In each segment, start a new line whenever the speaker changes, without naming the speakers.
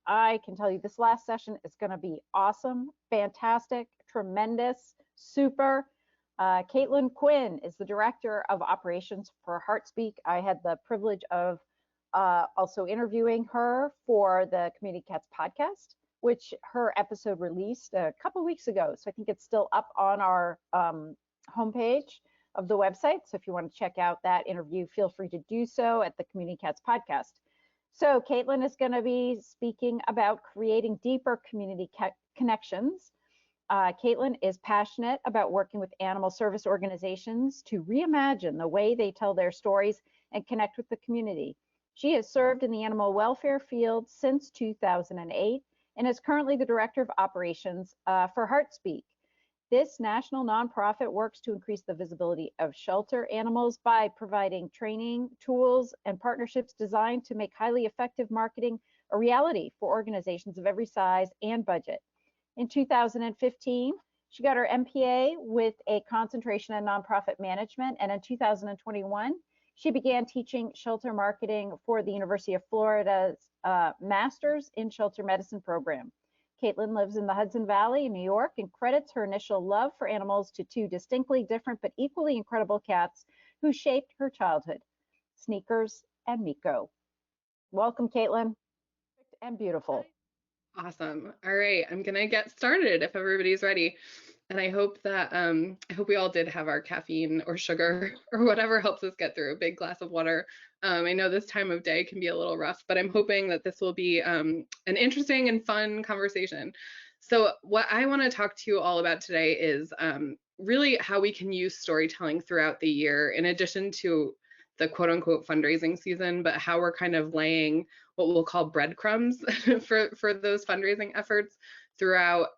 I can tell you this last session is going to be awesome, fantastic, tremendous, super. Caitlin Quinn is the Director of Operations for HeartSpeak. I had the privilege of also interviewing her for the Community Cats podcast, which her episode released a couple weeks ago. So I think it's still up on our homepage of the website. So if you want to check out that interview, feel free to do so at the Community Cats podcast. So Caitlin is going to be speaking about creating deeper community connections. Caitlin is passionate about working with animal service organizations to reimagine the way they tell their stories and connect with the community. She has served in the animal welfare field since 2008 and is currently the Director of Operations for HeartSpeak. This national nonprofit works to increase the visibility of shelter animals by providing training, tools, and partnerships designed to make highly effective marketing a reality for organizations of every size and budget. In 2015, she got her MPA with a concentration in nonprofit management, and in 2021, she began teaching shelter marketing for the University of Florida's Masters in Shelter Medicine program. Caitlin lives in the Hudson Valley in New York and credits her initial love for animals to two distinctly different but equally incredible cats who shaped her childhood, Sneakers and Miko. Welcome, Caitlin. And beautiful.
Awesome. All right, I'm gonna get started if everybody's ready. And I hope that I hope we all did have our caffeine or sugar or whatever helps us get through, a big glass of water. I know this time of day can be a little rough, but I'm hoping that this will be an interesting and fun conversation. So what I want to talk to you all about today is really how we can use storytelling throughout the year, in addition to the quote unquote fundraising season, but how we're kind of laying what we'll call breadcrumbs for those fundraising efforts throughout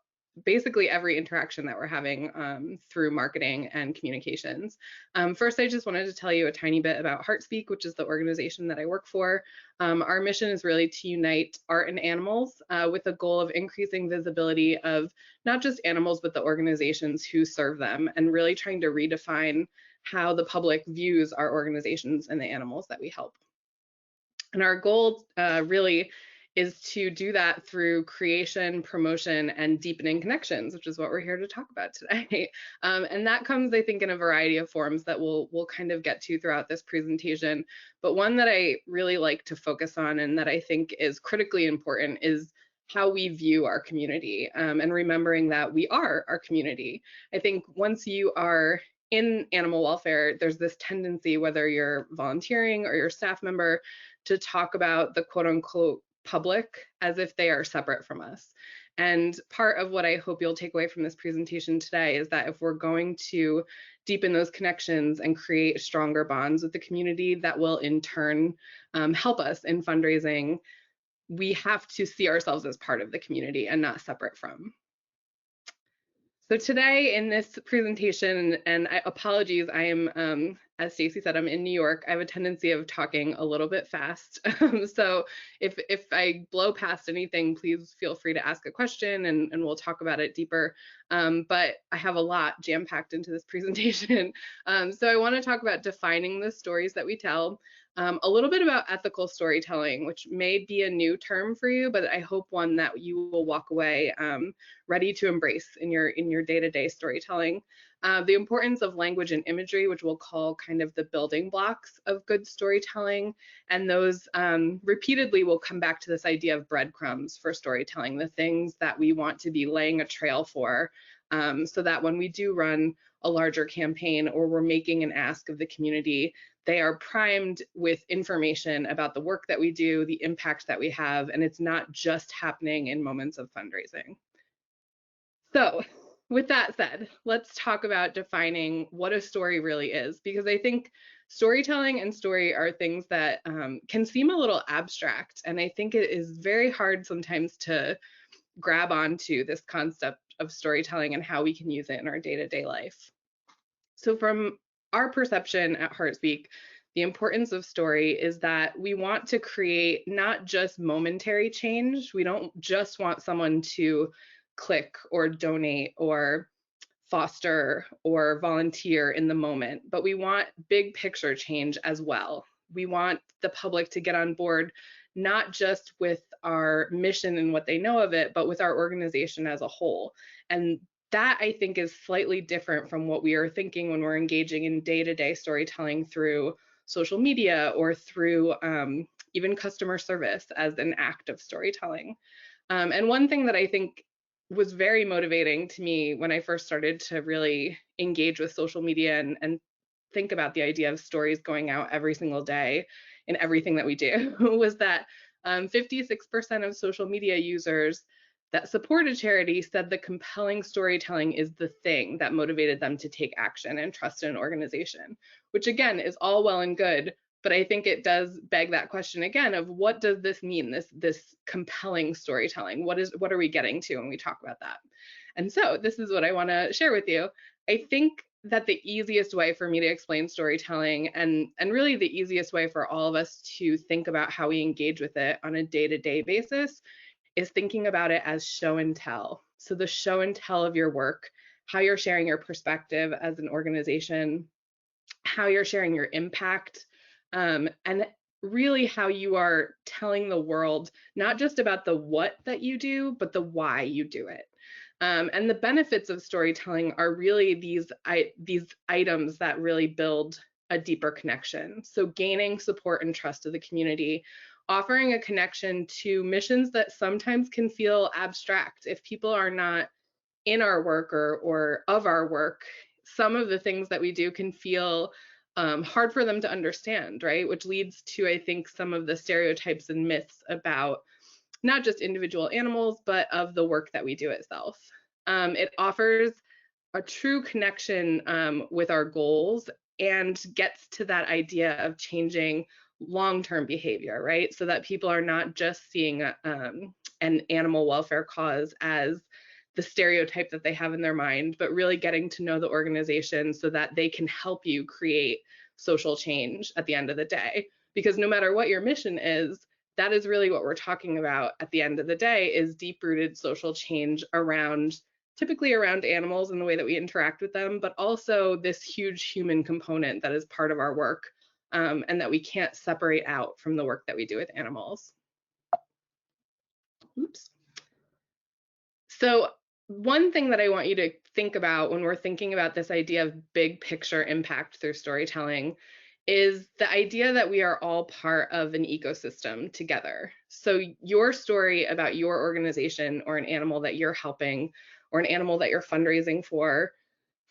basically every interaction that we're having through marketing and communications. First, I just wanted to tell you a tiny bit about HeartSpeak, which is the organization that I work for. Our mission is really to unite art and animals with the goal of increasing visibility of not just animals, but the organizations who serve them, and really trying to redefine how the public views our organizations and the animals that we help. And our goal really is to do that through creation, promotion, and deepening connections, which is what we're here to talk about today. And that comes, I think, in a variety of forms that we'll kind of get to throughout this presentation. But one that I really like to focus on and that I think is critically important is how we view our community, and remembering that we are our community. I think once you are in animal welfare, there's this tendency, whether you're volunteering or you're a staff member, to talk about the quote unquote public as if they are separate from us. And part of what I hope you'll take away from this presentation today is that if we're going to deepen those connections and create stronger bonds with the community that will in turn help us in fundraising, we have to see ourselves as part of the community and not separate from. So today in this presentation, and apologies, I am, as Stacy said, I'm in New York. I have a tendency of talking a little bit fast. So if I blow past anything, please feel free to ask a question and we'll talk about it deeper. But I have a lot jam-packed into this presentation. So I want to talk about defining the stories that we tell, a little bit about ethical storytelling, which may be a new term for you, but I hope one that you will walk away ready to embrace in your day-to-day storytelling. The importance of language and imagery, which we'll call kind of the building blocks of good storytelling, and those repeatedly will come back to this idea of breadcrumbs for storytelling, the things that we want to be laying a trail for, so that when we do run a larger campaign or we're making an ask of the community, they are primed with information about the work that we do, the impact that we have, and it's not just happening in moments of fundraising. So with that said, let's talk about defining what a story really is, because I think storytelling and story are things that can seem a little abstract, and I think it is very hard sometimes to grab onto this concept of storytelling and how we can use it in our day-to-day life. So from our perception at HeartSpeak, the importance of story is that we want to create not just momentary change. We don't just want someone to click or donate or foster or volunteer in the moment, but we want big picture change as well. We want the public to get on board, not just with our mission and what they know of it, but with our organization as a whole. And that, I think, is slightly different from what we are thinking when we're engaging in day-to-day storytelling through social media or through even customer service as an act of storytelling. And one thing that I think was very motivating to me when I first started to really engage with social media and think about the idea of stories going out every single day in everything that we do was that 56% of social media users that support a charity said the compelling storytelling is the thing that motivated them to take action and trust in an organization, which again is all well and good. But I think it does beg that question again of what does this mean, this compelling storytelling? What are we getting to when we talk about that? And so this is what I want to share with you. I think that the easiest way for me to explain storytelling and really the easiest way for all of us to think about how we engage with it on a day-to-day basis is thinking about it as show and tell. So the show and tell of your work, how you're sharing your perspective as an organization, how you're sharing your impact, and really how you are telling the world not just about the what that you do, but the why you do it. And the benefits of storytelling are really these items that really build a deeper connection. So gaining support and trust of the community, offering a connection to missions that sometimes can feel abstract. If people are not in our work or of our work, some of the things that we do can feel hard for them to understand, right? Which leads to, I think, some of the stereotypes and myths about not just individual animals, but of the work that we do itself. It offers a true connection with our goals and gets to that idea of changing long-term behavior, right? So that people are not just seeing an animal welfare cause as the stereotype that they have in their mind, but really getting to know the organization so that they can help you create social change at the end of the day. Because no matter what your mission is, that is really what we're talking about at the end of the day, is deep-rooted social change around, typically around animals and the way that we interact with them, but also this huge human component that is part of our work and that we can't separate out from the work that we do with animals. Oops. So one thing that I want you to think about when we're thinking about this idea of big picture impact through storytelling is the idea that we are all part of an ecosystem together. So your story about your organization or an animal that you're helping or an animal that you're fundraising for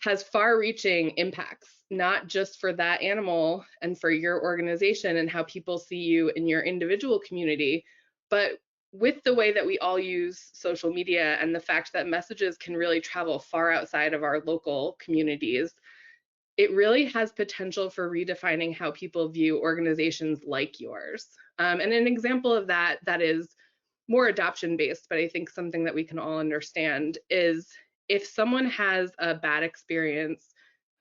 has far-reaching impacts, not just for that animal and for your organization and how people see you in your individual community, but with the way that we all use social media and the fact that messages can really travel far outside of our local communities, it really has potential for redefining how people view organizations like yours. And an example of that is more adoption based, but I think something that we can all understand is if someone has a bad experience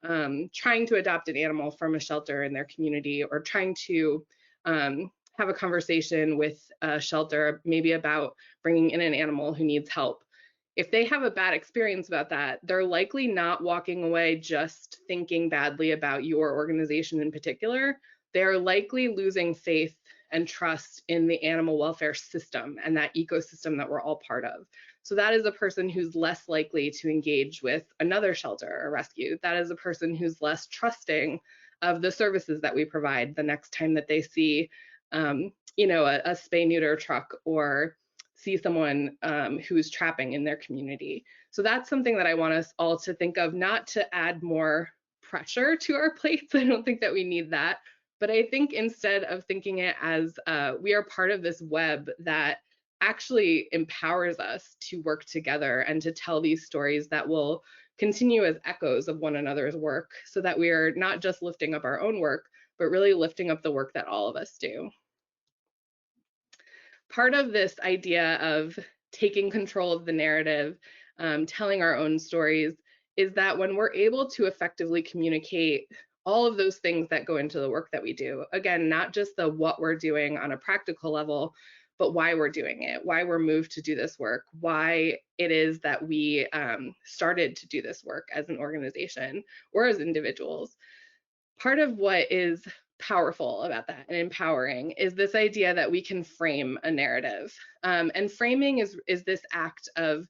trying to adopt an animal from a shelter in their community, or trying to have a conversation with a shelter, maybe about bringing in an animal who needs help. If they have a bad experience about that, they're likely not walking away just thinking badly about your organization in particular. They're likely losing faith and trust in the animal welfare system and that ecosystem that we're all part of. So that is a person who's less likely to engage with another shelter or rescue. That is a person who's less trusting of the services that we provide the next time that they see, a spay neuter truck or see someone who's trapping in their community. So that's something that I want us all to think of, not to add more pressure to our plates. I don't think that we need that. But I think instead of thinking it as we are part of this web that actually empowers us to work together and to tell these stories that will continue as echoes of one another's work, so that we are not just lifting up our own work, but really lifting up the work that all of us do. Part of this idea of taking control of the narrative, telling our own stories, is that when we're able to effectively communicate all of those things that go into the work that we do, again, not just the what we're doing on a practical level, but why we're doing it, why we're moved to do this work, why it is that we started to do this work as an organization or as individuals. Part of what is powerful about that and empowering is this idea that we can frame a narrative. And framing is this act of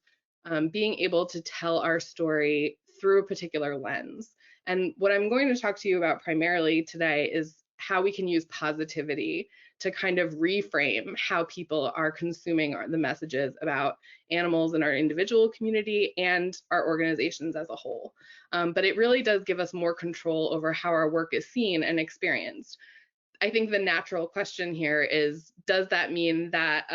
being able to tell our story through a particular lens. And what I'm going to talk to you about primarily today is how we can use positivity to kind of reframe how people are consuming the messages about animals in our individual community and our organizations as a whole. But it really does give us more control over how our work is seen and experienced. I think the natural question here is, does that mean that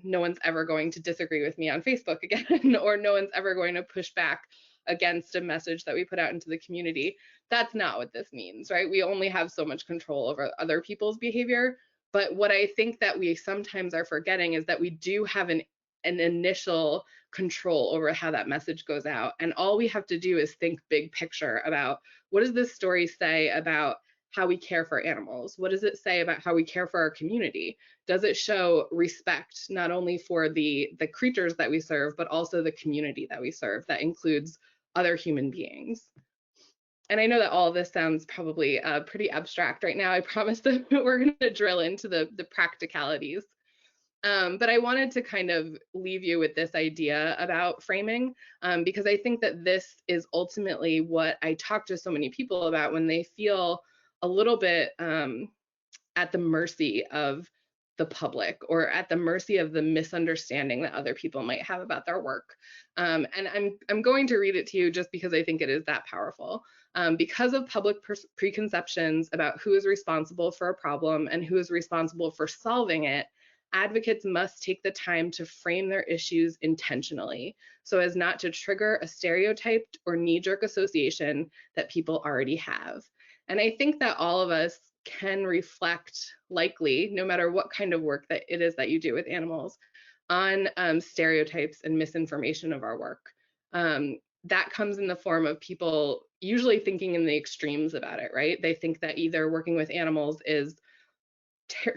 no one's ever going to disagree with me on Facebook again, or no one's ever going to push back against a message that we put out into the community? That's not what this means, right? We only have so much control over other people's behavior. But what I think that we sometimes are forgetting is that we do have an initial control over how that message goes out. And all we have to do is think big picture about, what does this story say about how we care for animals? What does it say about how we care for our community? Does it show respect not only for the creatures that we serve, but also the community that we serve that includes other human beings? And I know that all of this sounds probably pretty abstract right now. I promise that we're going to drill into the practicalities. But I wanted to kind of leave you with this idea about framing, because I think that this is ultimately what I talk to so many people about when they feel a little bit at the mercy of the public, or at the mercy of the misunderstanding that other people might have about their work. And I'm going to read it to you just because I think it is that powerful. Because of public preconceptions about who is responsible for a problem and who is responsible for solving it, advocates must take the time to frame their issues intentionally so as not to trigger a stereotyped or knee-jerk association that people already have. And I think that all of us can reflect, likely, no matter what kind of work that it is that you do with animals, on stereotypes and misinformation of our work. That comes in the form of people usually thinking in the extremes about it, right? They think that either working with animals is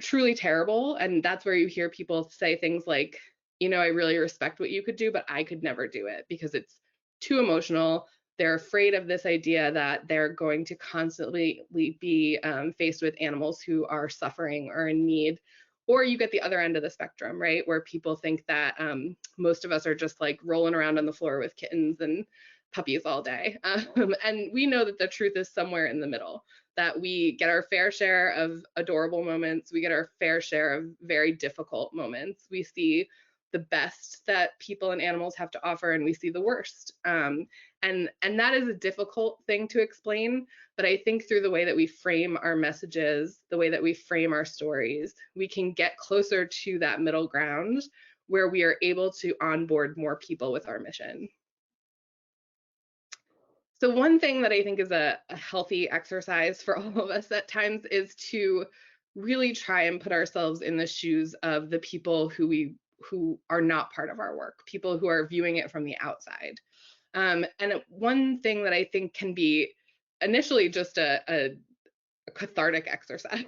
truly terrible, and that's where you hear people say things like, you know, I really respect what you could do, but I could never do it because it's too emotional. They're afraid of this idea that they're going to constantly be faced with animals who are suffering or in need. Or you get the other end of the spectrum, right, where people think that most of us are just like rolling around on the floor with kittens and puppies all day. And we know that the truth is somewhere in the middle, that we get our fair share of adorable moments, we get our fair share of very difficult moments. We see the best that people and animals have to offer, and we see the worst. And that is a difficult thing to explain, but I think through the way that we frame our messages, the way that we frame our stories, we can get closer to that middle ground where we are able to onboard more people with our mission. So one thing that I think is a healthy exercise for all of us at times is to really try and put ourselves in the shoes of the people who are not part of our work, people who are viewing it from the outside. And one thing that I think can be initially just a cathartic exercise,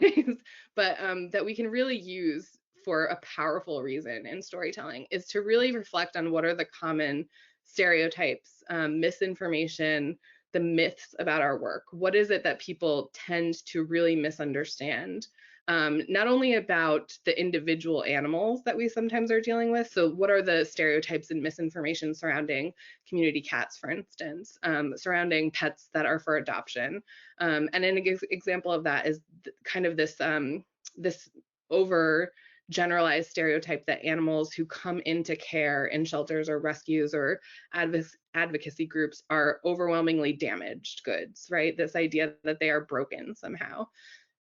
but that we can really use for a powerful reason in storytelling is to really reflect on what are the common stereotypes, misinformation, the myths about our work. What is it that people tend to really misunderstand? Not only about the individual animals that we sometimes are dealing with. So what are the stereotypes and misinformation surrounding community cats, for instance, surrounding pets that are for adoption? And an example of that is kind of this over generalized stereotype that animals who come into care in shelters or rescues or advocacy groups are overwhelmingly damaged goods, right? This idea that they are broken somehow.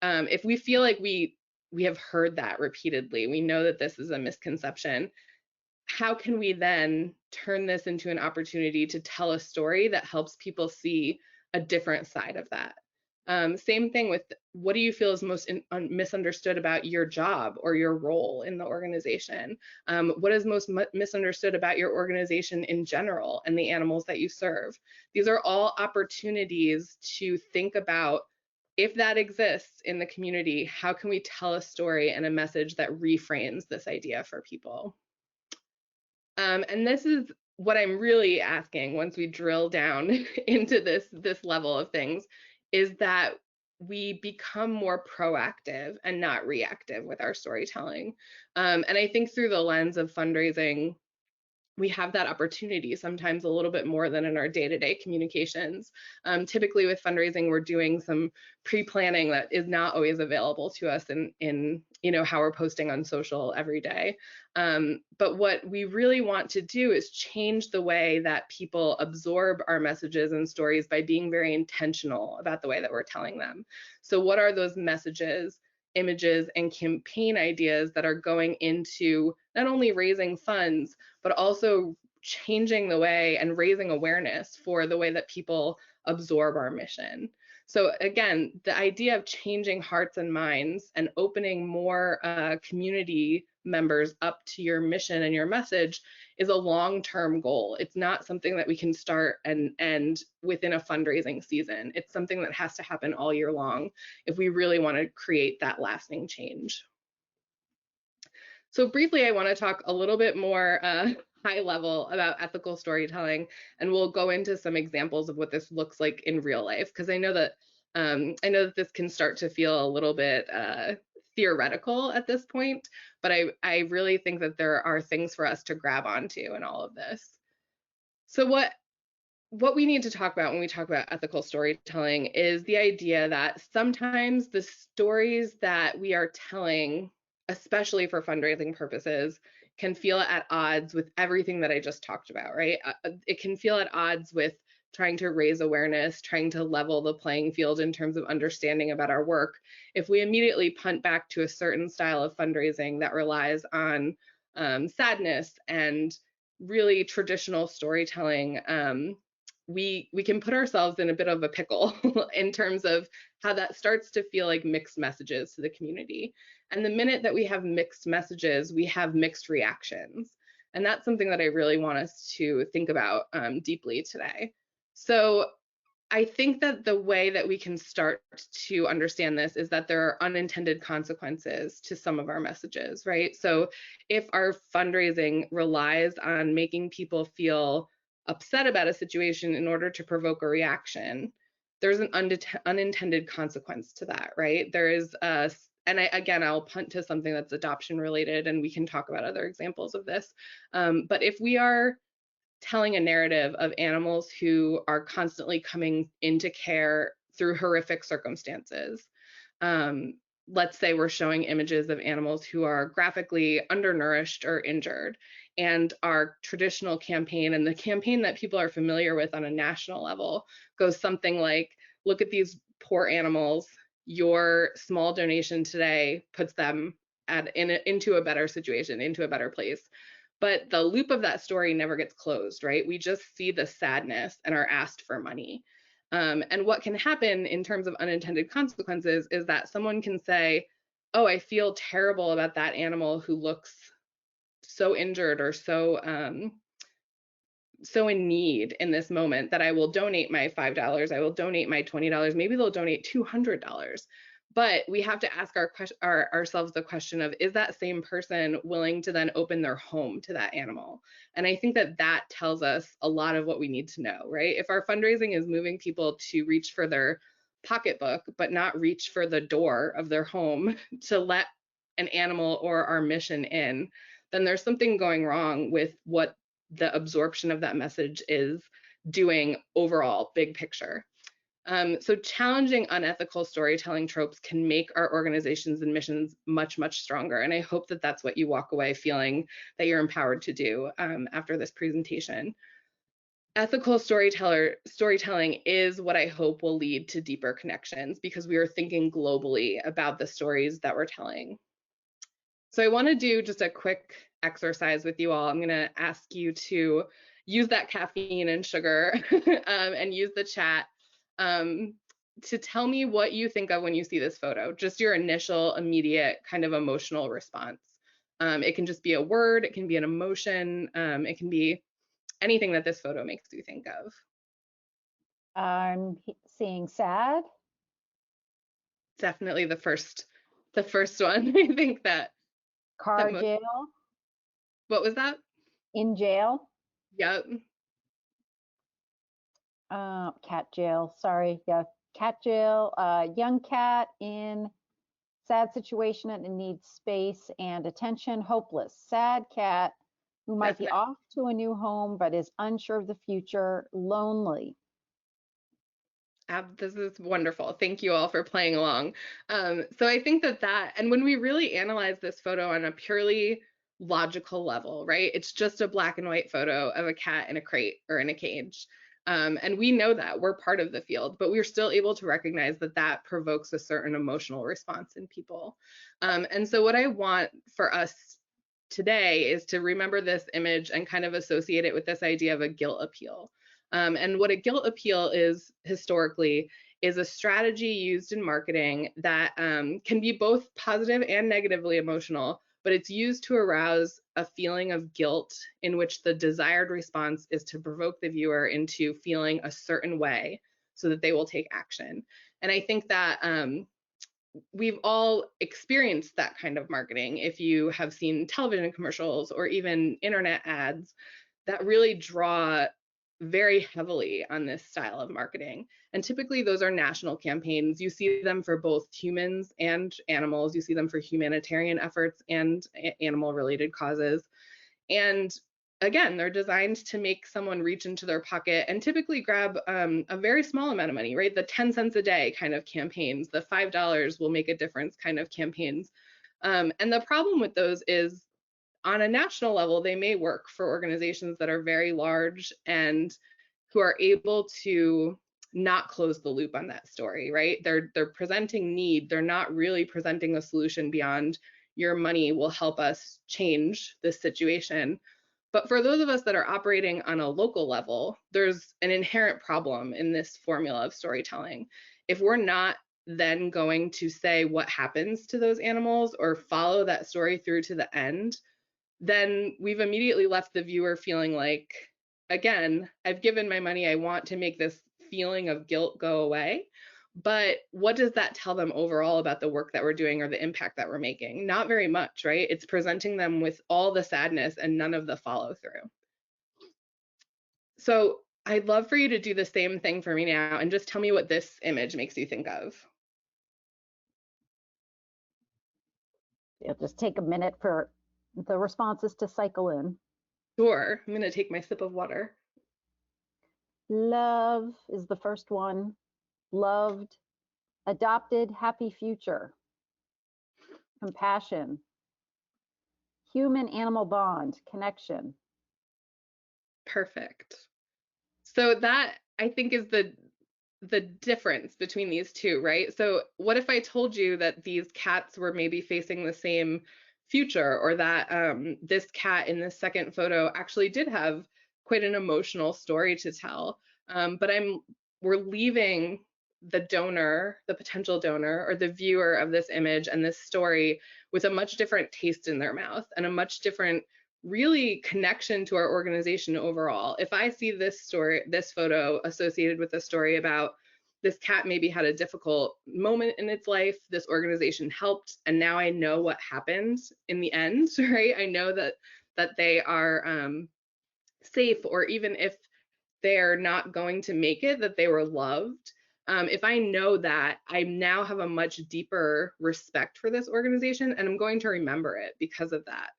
If we feel like we have heard that repeatedly, we know that this is a misconception, how can we then turn this into an opportunity to tell a story that helps people see a different side of that? Same thing with, what do you feel is most misunderstood about your job or your role in the organization? What is most misunderstood about your organization in general and the animals that you serve? These are all opportunities to think about, if that exists in the community, how can we tell a story and a message that reframes this idea for people? And this is what I'm really asking once we drill down into this level of things, is that we become more proactive and not reactive with our storytelling. And I think through the lens of fundraising, we have that opportunity sometimes a little bit more than in our day-to-day communications. Typically with fundraising, we're doing some pre-planning that is not always available to us in how we're posting on social every day. But what we really want to do is change the way that people absorb our messages and stories by being very intentional about the way that we're telling them. So what are those messages, images, and campaign ideas that are going into not only raising funds, but also changing the way and raising awareness for the way that people absorb our mission. So again, the idea of changing hearts and minds and opening more community members up to your mission and your message is a long-term goal. It's not something that we can start and end within a fundraising season. It's something that has to happen all year long if we really want to create that lasting change. So briefly, I want to talk a little bit more high level about ethical storytelling, and we'll go into some examples of what this looks like in real life, because I know that this can start to feel a little bit theoretical at this point, but I really think that there are things for us to grab onto in all of this. So what we need to talk about when we talk about ethical storytelling is the idea that sometimes the stories that we are telling, especially for fundraising purposes, can feel at odds with everything that I just talked about, right? It can feel at odds with trying to raise awareness, trying to level the playing field in terms of understanding about our work. If we immediately punt back to a certain style of fundraising that relies on sadness and really traditional storytelling, we can put ourselves in a bit of a pickle in terms of how that starts to feel like mixed messages to the community. And the minute that we have mixed messages, we have mixed reactions. And that's something that I really want us to think about deeply today. So I think that the way that we can start to understand this is that there are unintended consequences to some of our messages, right? So if our fundraising relies on making people feel upset about a situation in order to provoke a reaction, there's an unintended consequence to that, right? There is again, I'll punt to something that's adoption related, and we can talk about other examples of this. But if we are telling a narrative of animals who are constantly coming into care through horrific circumstances. Let's say we're showing images of animals who are graphically undernourished or injured, and our traditional campaign and the campaign that people are familiar with on a national level goes something like, look at these poor animals, your small donation today puts them into a better situation, into a better place. But the loop of that story never gets closed, right? We just see the sadness and are asked for money. And what can happen in terms of unintended consequences is that someone can say, oh, I feel terrible about that animal who looks so injured or so in need in this moment that I will donate my $5, I will donate my $20, maybe they'll donate $200. But we have to ask ourselves the question of, is that same person willing to then open their home to that animal? And I think that that tells us a lot of what we need to know, right? If our fundraising is moving people to reach for their pocketbook, but not reach for the door of their home to let an animal or our mission in, then there's something going wrong with what the absorption of that message is doing overall, big picture. So challenging unethical storytelling tropes can make our organizations and missions much, much stronger. And I hope that that's what you walk away feeling that you're empowered to do after this presentation. Ethical storytelling is what I hope will lead to deeper connections, because we are thinking globally about the stories that we're telling. So I want to do just a quick exercise with you all. I'm going to ask you to use that caffeine and sugar and use the chat to tell me what you think of when you see this photo, just your initial, immediate kind of emotional response. It can just be a word, it can be an emotion, it can be anything that this photo makes you think of.
I'm seeing sad.
Definitely the first one. I think that
Car
most,
jail.
what was that?
In jail.
Yep.
Cat jail. Sorry. Yeah. Cat Jill, young cat in sad situation and needs space and attention, hopeless. Sad cat who might be
Definitely.
off to a new home but is unsure of the future, lonely.
This is wonderful. Thank you all for playing along. So I think and when we really analyze this photo on a purely logical level, right? It's just a black and white photo of a cat in a crate or in a cage. And we know that we're part of the field, but we're still able to recognize that provokes a certain emotional response in people. And so what I want for us today is to remember this image and kind of associate it with this idea of a guilt appeal. And what a guilt appeal is historically is a strategy used in marketing that can be both positive and negatively emotional, but it's used to arouse a feeling of guilt in which the desired response is to provoke the viewer into feeling a certain way so that they will take action. And I think that we've all experienced that kind of marketing. If you have seen television commercials or even internet ads that really draw very heavily on this style of marketing. And typically those are national campaigns. You see them for both humans and animals. You see them for humanitarian efforts and animal related causes. And again, they're designed to make someone reach into their pocket and typically grab a very small amount of money, right? The 10 cents a day kind of campaigns, the $5 will make a difference kind of campaigns. And the problem with those is on a national level, they may work for organizations that are very large and who are able to not close the loop on that story, right? They're presenting need. They're not really presenting a solution beyond your money will help us change this situation. But for those of us that are operating on a local level, there's an inherent problem in this formula of storytelling. If we're not then going to say what happens to those animals or follow that story through to the end, then we've immediately left the viewer feeling like, again, I've given my money, I want to make this feeling of guilt go away. But what does that tell them overall about the work that we're doing or the impact that we're making? Not very much, right? It's presenting them with all the sadness and none of the follow through. So I'd love for you to do the same thing for me now and just tell me what this image makes you think of.
It'll just take a minute for the responses to cycle in.
Sure, I'm gonna take my sip of water.
Love is the first one. Loved, adopted, happy future. Compassion, human animal bond, connection.
Perfect. So that I think is the difference between these two, right? So what if I told you that these cats were maybe facing the same future, or that this cat in this second photo actually did have quite an emotional story to tell, but we're leaving the donor, the potential donor, or the viewer of this image and this story with a much different taste in their mouth and a much different really connection to our organization overall. If I see this story, this photo associated with a story about this cat maybe had a difficult moment in its life, this organization helped, and now I know what happened in the end, right? I know that they are safe, or even if they're not going to make it, that they were loved. If I know that, I now have a much deeper respect for this organization, and I'm going to remember it because of that.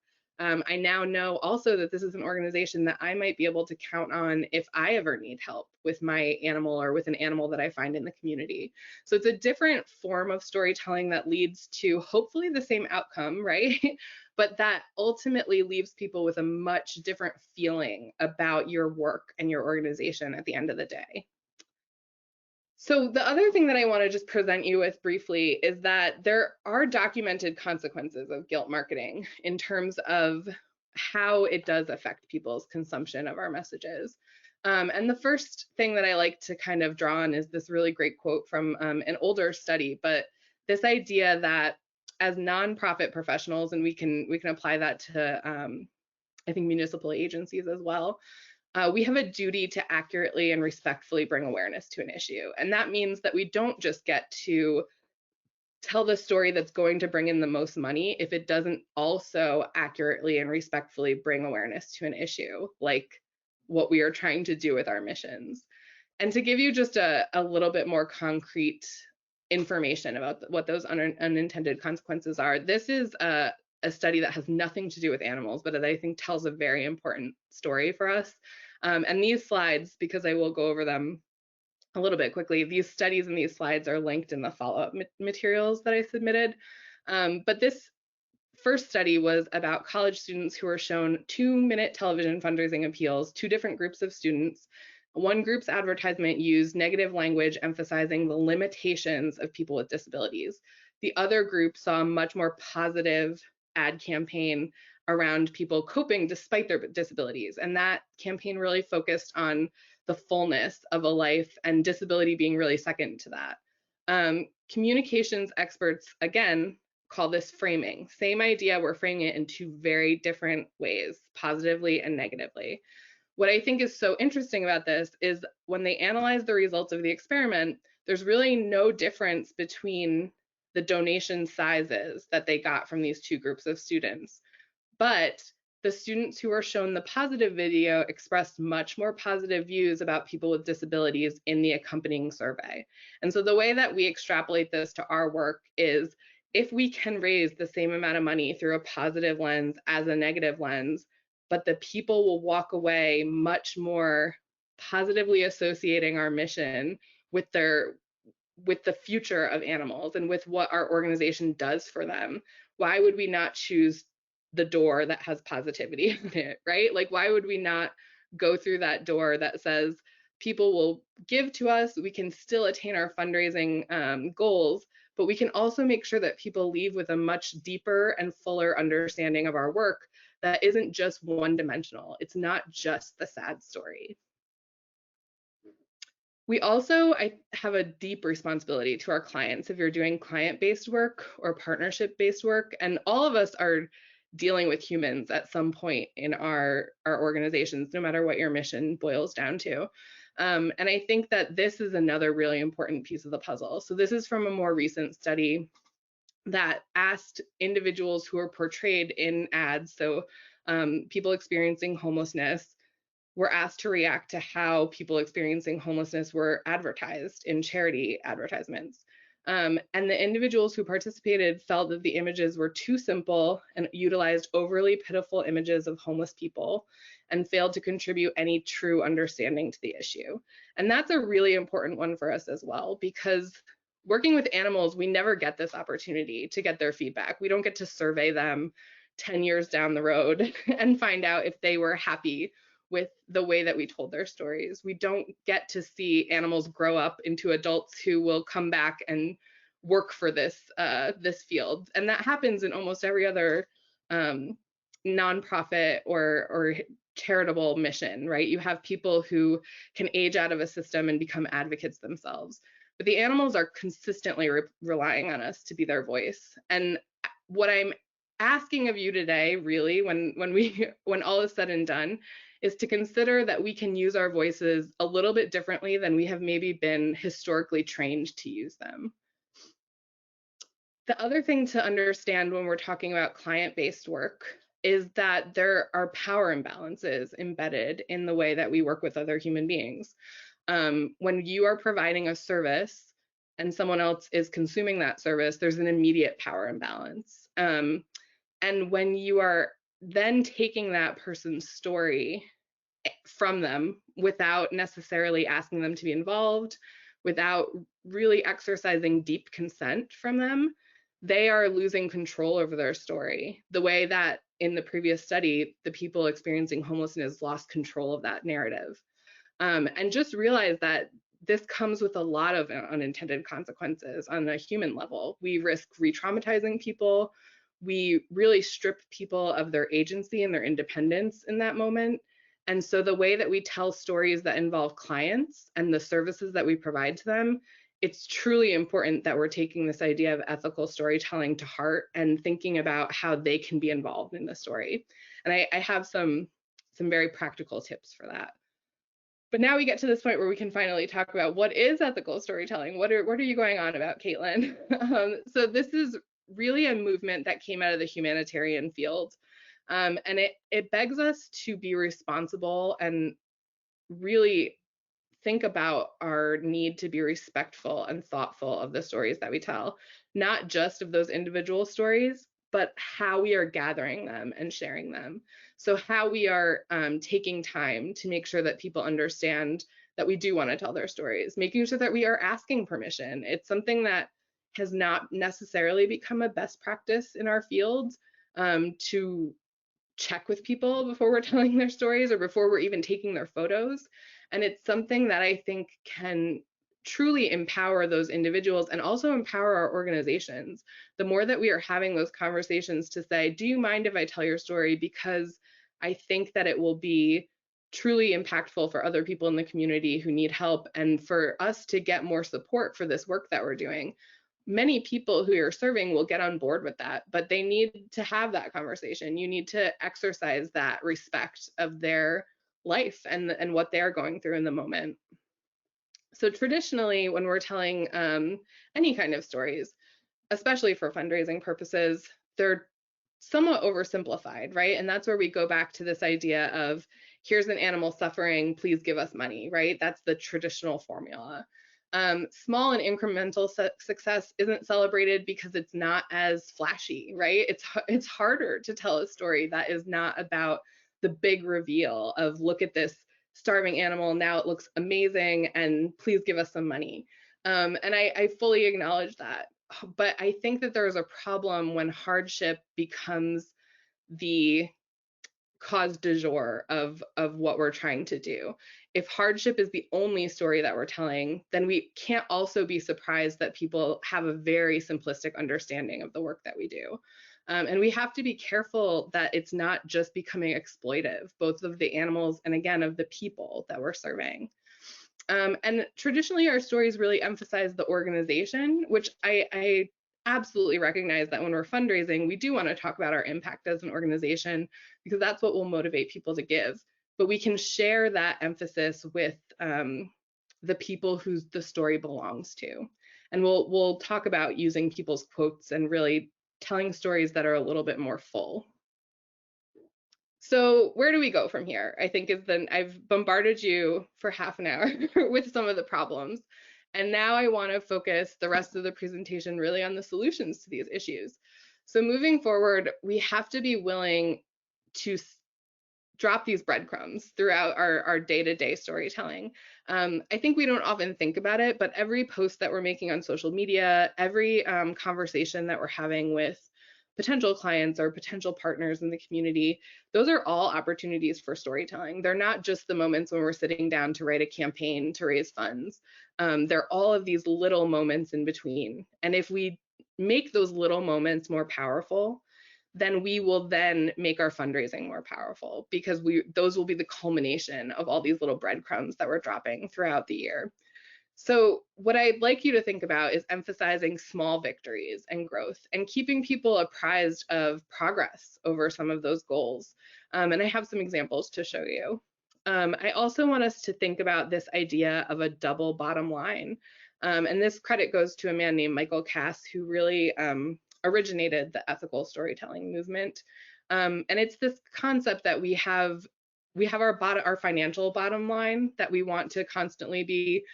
I now know also that this is an organization that I might be able to count on if I ever need help with my animal or with an animal that I find in the community. So it's a different form of storytelling that leads to hopefully the same outcome, right? But that ultimately leaves people with a much different feeling about your work and your organization at the end of the day. So the other thing that I want to just present you with briefly is that there are documented consequences of guilt marketing in terms of how it does affect people's consumption of our messages. And the first thing that I like to kind of draw on is this really great quote from an older study, but this idea that as nonprofit professionals, and we can apply that to I think municipal agencies as well, we have a duty to accurately and respectfully bring awareness to an issue. And that means that we don't just get to tell the story that's going to bring in the most money if it doesn't also accurately and respectfully bring awareness to an issue, like what we are trying to do with our missions. And to give you just a little bit more concrete information about what those unintended consequences are, this is a study that has nothing to do with animals, but that I think tells a very important story for us. And these slides, because I will go over them a little bit quickly, these studies and these slides are linked in the follow-up materials that I submitted. But this first study was about college students who were shown 2-minute television fundraising appeals, 2 different groups of students. One group's advertisement used negative language emphasizing the limitations of people with disabilities. The other group saw a much more positive ad campaign around people coping despite their disabilities. And that campaign really focused on the fullness of a life, and disability being really second to that. Communications experts, again, call this framing. Same idea, we're framing it in 2 very different ways, positively and negatively. What I think is so interesting about this is when they analyze the results of the experiment, there's really no difference between the donation sizes that they got from these 2 groups of students. But the students who were shown the positive video expressed much more positive views about people with disabilities in the accompanying survey. And so the way that we extrapolate this to our work is, if we can raise the same amount of money through a positive lens as a negative lens, but the people will walk away much more positively associating our mission with the future of animals and with what our organization does for them, why would we not choose the door that has positivity in it, right? Like, why would we not go through that door that says people will give to us, we can still attain our fundraising goals, but we can also make sure that people leave with a much deeper and fuller understanding of our work that isn't just one-dimensional. It's not just the sad story. We also have a deep responsibility to our clients if you're doing client-based work or partnership-based work, and all of us are dealing with humans at some point in our organizations, no matter what your mission boils down to. And I think that this is another really important piece of the puzzle. So this is from a more recent study that asked individuals who are portrayed in ads, so people experiencing homelessness, were asked to react to how people experiencing homelessness were advertised in charity advertisements. And the individuals who participated felt that the images were too simple and utilized overly pitiful images of homeless people and failed to contribute any true understanding to the issue. And that's a really important one for us as well, because working with animals, we never get this opportunity to get their feedback. We don't get to survey them 10 years down the road and find out if they were happy with the way that we told their stories. We don't get to see animals grow up into adults who will come back and work for this field. And that happens in almost every other nonprofit or charitable mission, right? You have people who can age out of a system and become advocates themselves. But the animals are consistently relying on us to be their voice. And what I'm asking of you today, really, when all is said and done, is to consider that we can use our voices a little bit differently than we have maybe been historically trained to use them. The other thing to understand when we're talking about client-based work is that there are power imbalances embedded in the way that we work with other human beings. When you are providing a service and someone else is consuming that service, there's an immediate power imbalance. And when you are then taking that person's story from them without necessarily asking them to be involved, without really exercising deep consent from them, they are losing control over their story. The way that in the previous study, the people experiencing homelessness lost control of that narrative. And just realize that this comes with a lot of unintended consequences on a human level. We risk re-traumatizing people. We really strip people of their agency and their independence in that moment. And so the way that we tell stories that involve clients and the services that we provide to them, it's truly important that we're taking this idea of ethical storytelling to heart and thinking about how they can be involved in the story. And I have some very practical tips for that. But now we get to this point where we can finally talk about what is ethical storytelling. What are you going on about, Caitlin? So this is really a movement that came out of the humanitarian field. And it begs us to be responsible and really think about our need to be respectful and thoughtful of the stories that we tell, not just of those individual stories, but how we are gathering them and sharing them. So how we are taking time to make sure that people understand that we do want to tell their stories, making sure that we are asking permission. It's something that has not necessarily become a best practice in our field, to check with people before we're telling their stories or before we're even taking their photos. And it's something that I think can truly empower those individuals and also empower our organizations. The more that we are having those conversations to say, do you mind if I tell your story? Because I think that it will be truly impactful for other people in the community who need help, and for us to get more support for this work that we're doing. Many people who you're serving will get on board with that, but they need to have that conversation. You need to exercise that respect of their life and what they're going through in the moment. So traditionally, when we're telling any kind of stories, especially for fundraising purposes, they're somewhat oversimplified, right? And that's where we go back to this idea of, here's an animal suffering, please give us money, right? That's the traditional formula. Small and incremental success isn't celebrated because it's not as flashy, right? It's harder to tell a story that is not about the big reveal of, look at this starving animal, now it looks amazing, and please give us some money. And I fully acknowledge that. But I think that there is a problem when hardship becomes the cause du jour of what we're trying to do. If hardship is the only story that we're telling, then we can't also be surprised that people have a very simplistic understanding of the work that we do. And we have to be careful that it's not just becoming exploitive, both of the animals and, again, of the people that we're serving. And traditionally, our stories really emphasize the organization, which I absolutely recognize that when we're fundraising, we do want to talk about our impact as an organization, because that's what will motivate people to give. But we can share that emphasis with the people who the story belongs to. And we'll talk about using people's quotes and really telling stories that are a little bit more full. So where do we go from here? I think I've bombarded you for half an hour with some of the problems. And now I want to focus the rest of the presentation really on the solutions to these issues. So moving forward, we have to be willing to drop these breadcrumbs throughout our day-to-day storytelling. I think we don't often think about it, but every post that we're making on social media, every conversation that we're having with potential clients or potential partners in the community, those are all opportunities for storytelling. They're not just the moments when we're sitting down to write a campaign to raise funds. They're all of these little moments in between. And if we make those little moments more powerful, then we will then make our fundraising more powerful, because those will be the culmination of all these little breadcrumbs that we're dropping throughout the year. So what I'd like you to think about is emphasizing small victories and growth, and keeping people apprised of progress over some of those goals. And I have some examples to show you. I also want us to think about this idea of a double bottom line. And this credit goes to a man named Michael Cass, who really originated the ethical storytelling movement. And it's this concept that we have our financial bottom line, that we want to constantly be,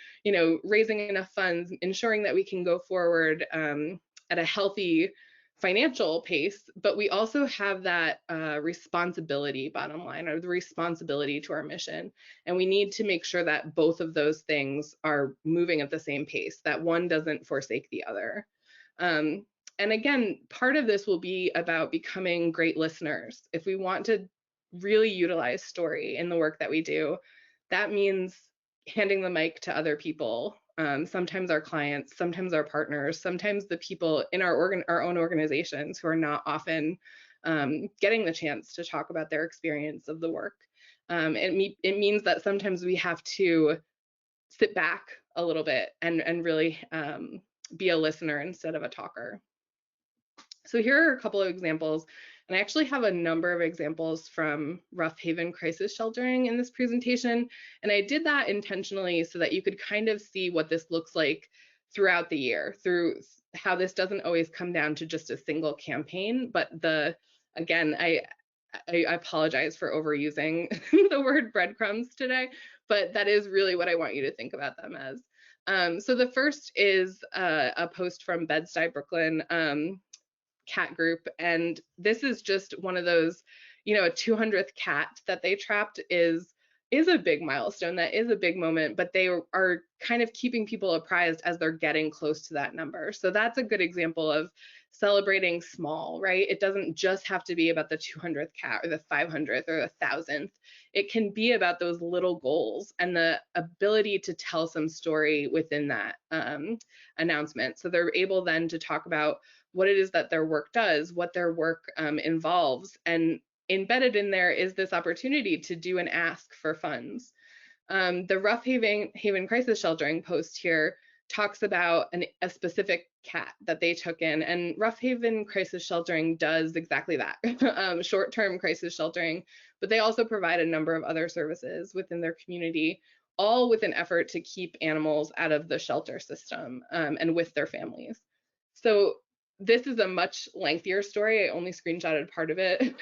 raising enough funds, ensuring that we can go forward at a healthy financial pace, but we also have that responsibility bottom line, or the responsibility to our mission. And we need to make sure that both of those things are moving at the same pace, that one doesn't forsake the other. And again, part of this will be about becoming great listeners. If we want to really utilize story in the work that we do, that means handing the mic to other people, sometimes our clients, sometimes our partners, sometimes the people in our own organizations who are not often getting the chance to talk about their experience of the work. It means that sometimes we have to sit back a little bit and really be a listener instead of a talker. So here are a couple of examples, and I actually have a number of examples from Rough Haven crisis sheltering in this presentation, and I did that intentionally so that you could kind of see what this looks like throughout the year, through how this doesn't always come down to just a single campaign, but again, I apologize for overusing the word breadcrumbs today, but that is really what I want you to think about them as. So the first is a post from Bed-Stuy, Brooklyn, cat group. And this is just one of those, a 200th cat that they trapped is a big milestone. That is a big moment, but they are kind of keeping people apprised as they're getting close to that number. So that's a good example of celebrating small, right? It doesn't just have to be about the 200th cat or the 500th or the 1000th. It can be about those little goals and the ability to tell some story within that announcement. So they're able then to talk about what it is that their work does, what their work involves, and embedded in there is this opportunity to do an ask for funds. The Rough Haven Crisis Sheltering post here talks about a specific cat that they took in, and Rough Haven Crisis Sheltering does exactly that, short-term crisis sheltering, but they also provide a number of other services within their community, all with an effort to keep animals out of the shelter system and with their families. So this is a much lengthier story. I only screenshotted part of it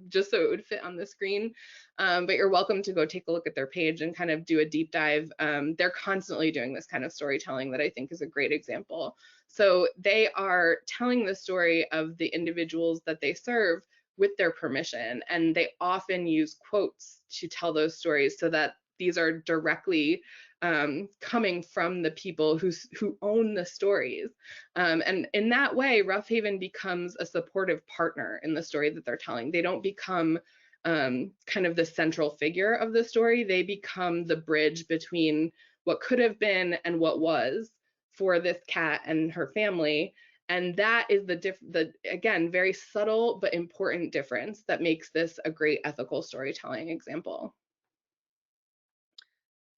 just so it would fit on the screen. But you're welcome to go take a look at their page and kind of do a deep dive. They're constantly doing this kind of storytelling that I think is a great example. So they are telling the story of the individuals that they serve with their permission. And they often use quotes to tell those stories so that these are directly coming from the people who own the stories. And in that way, Rough Haven becomes a supportive partner in the story that they're telling. They don't become kind of the central figure of the story. They become the bridge between what could have been and what was for this cat and her family. And that is the again, very subtle but important difference that makes this a great ethical storytelling example.